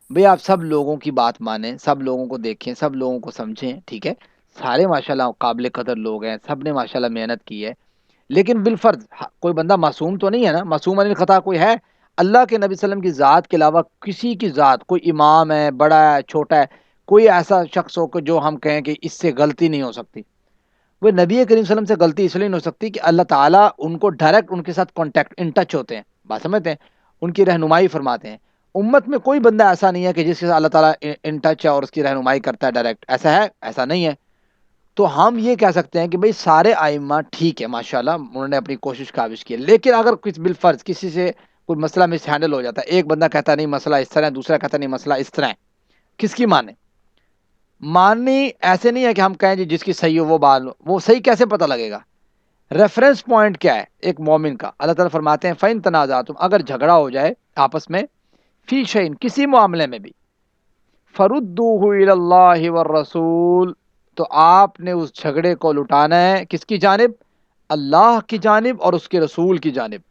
بھئی آپ سب لوگوں کی بات مانیں، سب لوگوں کو دیکھیں، سب لوگوں کو سمجھیں، ٹھیک ہے. سارے ماشاءاللہ قابل قدر لوگ ہیں، سب نے ماشاءاللہ محنت کی ہے، لیکن بالفرض کوئی بندہ معصوم تو نہیں ہے نا. معصوم عن الخطا کوئی ہے؟ اللہ کے نبی صلی اللہ علیہ وسلم کی ذات کے علاوہ کسی کی ذات، کوئی امام ہے، بڑا ہے، چھوٹا ہے، کوئی ایسا شخص ہو کہ جو ہم کہیں کہ اس سے غلطی نہیں ہو سکتی. وہ نبی کریم صلی اللہ علیہ وسلم سے غلطی اس لیے نہیں ہو سکتی کہ اللہ تعالیٰ ان کو ڈائریکٹ ان کے ساتھ کانٹیکٹ ان ٹچ ہوتے ہیں، بات سمجھتے ہیں، ان کی رہنمائی فرماتے ہیں. امت میں کوئی بندہ ایسا نہیں ہے کہ جس کے ساتھ اللہ تعالیٰ ان ٹچ ہے اور اس کی رہنمائی کرتا ہے ڈائریکٹ. ایسا ہے؟ ایسا نہیں ہے. تو ہم یہ کہہ سکتے ہیں کہ بھئی سارے ائمہ ٹھیک ہے ماشاءاللہ انہوں نے اپنی کوشش کاوش کی ہے، لیکن اگر کچھ بالفرض کسی سے کوئی مسئلہ مس ہینڈل ہو جاتا ہے، ایک بندہ کہتا نہیں مسئلہ اس طرح ہے، دوسرا کہتا نہیں مسئلہ اس طرح ہے، کس کی مانے؟ ماننی ایسے نہیں ہے کہ ہم کہیں جی جس کی صحیح ہو وہ بال، وہ صحیح کیسے پتہ لگے گا؟ ریفرنس پوائنٹ کیا ہے ایک مومن کا؟ اللہ تعالیٰ فرماتے ہیں فَإِن تَنَازَعْتُمْ، اگر جھگڑا ہو جائے آپس میں، فی شیء، کسی معاملے میں بھی، فَرُدُّوهُ إِلَى اللَّهِ وَالرَّسُولِ، تو آپ نے اس جھگڑے کو لٹانا ہے کس کی جانب؟ اللہ کی جانب اور اس کے رسول کی جانب.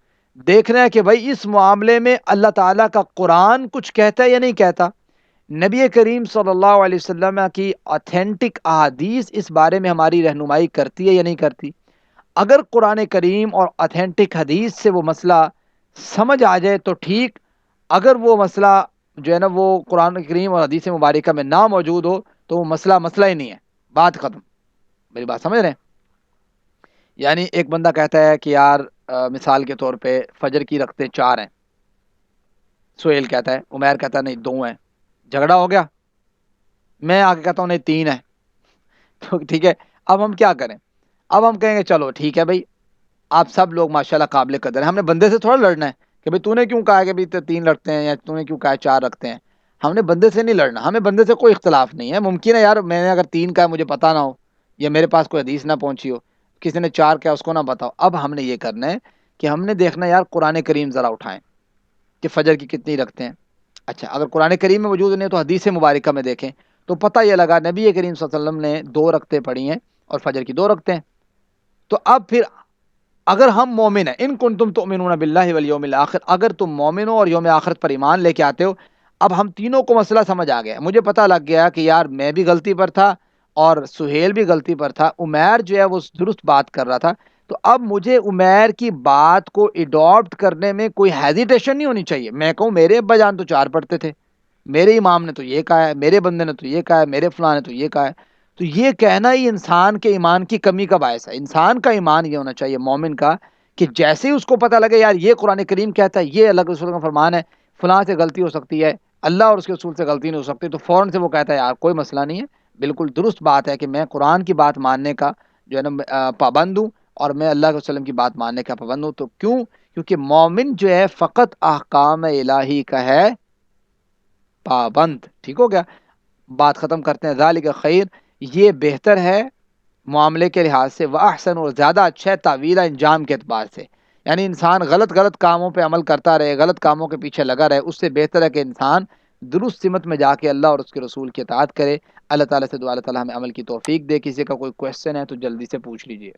دیکھنا ہے کہ بھائی اس معاملے میں اللہ تعالیٰ کا قرآن کچھ کہتا ہے یا نہیں کہتا، نبی کریم صلی اللہ علیہ وسلم کی آتھینٹک احادیث اس بارے میں ہماری رہنمائی کرتی ہے یا نہیں کرتی. اگر قرآن کریم اور آتھینٹک حدیث سے وہ مسئلہ سمجھ آ جائے تو ٹھیک، اگر وہ مسئلہ جو ہے نا وہ قرآن کریم اور حدیث مبارکہ میں نہ موجود ہو تو وہ مسئلہ مسئلہ ہی نہیں ہے، بات ختم. میری بات سمجھ رہے ہیں؟ یعنی ایک بندہ کہتا ہے کہ یار مثال کے طور پہ فجر کی رکعتیں 4 ہیں، سہیل کہتا ہے، عمیر کہتا ہے نہیں 2 ہیں، جھگڑا ہو گیا. میں آگے کہتا ہوں نہیں 3 ہے، تو ٹھیک ہے. اب ہم کیا کریں؟ اب ہم کہیں گے چلو ٹھیک ہے بھائی آپ سب لوگ ماشاءاللہ قابل قدر ہیں، ہم نے بندے سے تھوڑا لڑنا ہے کہ بھائی تو نے کیوں کہا کہ بھائی 3 رکھتے ہیں یا تو نے کیوں کہا 4 رکھتے ہیں. ہم نے بندے سے نہیں لڑنا، ہمیں بندے سے کوئی اختلاف نہیں ہے. ممکن ہے یار میں نے اگر 3 کہا مجھے پتا نہ ہو، یا میرے پاس کوئی حدیث نہ پہنچی ہو، کسی نے 4 کہا اس کو نہ بتاؤ. اب ہم نے یہ کرنا ہے کہ ہم نے دیکھنا یار قرآن کریم ذرا اٹھائیں کہ فجر کی کتنی رکھتے ہیں. اچھا اگر قرآن کریم میں موجود نہیں تو حدیث مبارکہ میں دیکھیں تو پتہ یہ لگا نبی کریم صلی اللہ علیہ وسلم نے 2 رکعتیں پڑھی ہیں اور فجر کی 2 رکعتیں ہیں. تو اب پھر اگر ہم مومن ہیں، ان کنتم تؤمنون باللہ والیوم الآخر، اگر تم مومن ہو اور یوم آخرت پر ایمان لے کے آتے ہو، اب ہم تینوں کو مسئلہ سمجھ آ گیا. مجھے پتہ لگ گیا کہ یار میں بھی غلطی پر تھا اور سہیل بھی غلطی پر تھا، عمیر جو ہے وہ درست بات کر رہا تھا. تو اب مجھے عمیر کی بات کو ایڈاپٹ کرنے میں کوئی ہیزیٹیشن نہیں ہونی چاہیے. میں کہوں میرے ابا جان تو 4 پڑھتے تھے، میرے امام نے تو یہ کہا ہے، میرے بندے نے تو یہ کہا ہے، میرے فلاں نے تو یہ کہا ہے. تو یہ کہنا ہی انسان کے ایمان کی کمی کا باعث ہے. انسان کا ایمان یہ ہونا چاہیے مومن کا کہ جیسے ہی اس کو پتہ لگے یار یہ قرآن کریم کہتا ہے، یہ اللہ کے رسول کا فرمان ہے، فلاں سے غلطی ہو سکتی ہے، اللہ اور اس کے رسول سے غلطی نہیں ہو سکتی، تو فوراً سے وہ کہتا ہے یار کوئی مسئلہ نہیں ہے، بالکل درست بات ہے کہ میں قرآن کی بات ماننے کا جو ہے نا پابند ہوں اور میں اللہ کے وسلم کی بات ماننے کا پابند ہوں. تو کیوں؟ کیونکہ مومن جو ہے فقط احکام الہی کا ہے پابند. ٹھیک ہو گیا؟ بات ختم کرتے ہیں. ذالک خیر، یہ بہتر ہے معاملے کے لحاظ سے، واحسن، اور زیادہ اچھا ہے تعویل انجام کے اعتبار سے. یعنی انسان غلط کاموں پہ عمل کرتا رہے، غلط کاموں کے پیچھے لگا رہے، اس سے بہتر ہے کہ انسان درست سمت میں جا کے اللہ اور اس کے رسول کی اطاعت کرے. اللہ تعالیٰ سے دعا اللہ تعالیٰ ہمیں عمل کی توفیق دے. کسی کا کوئی کوشچن ہے تو جلدی سے پوچھ لیجئے.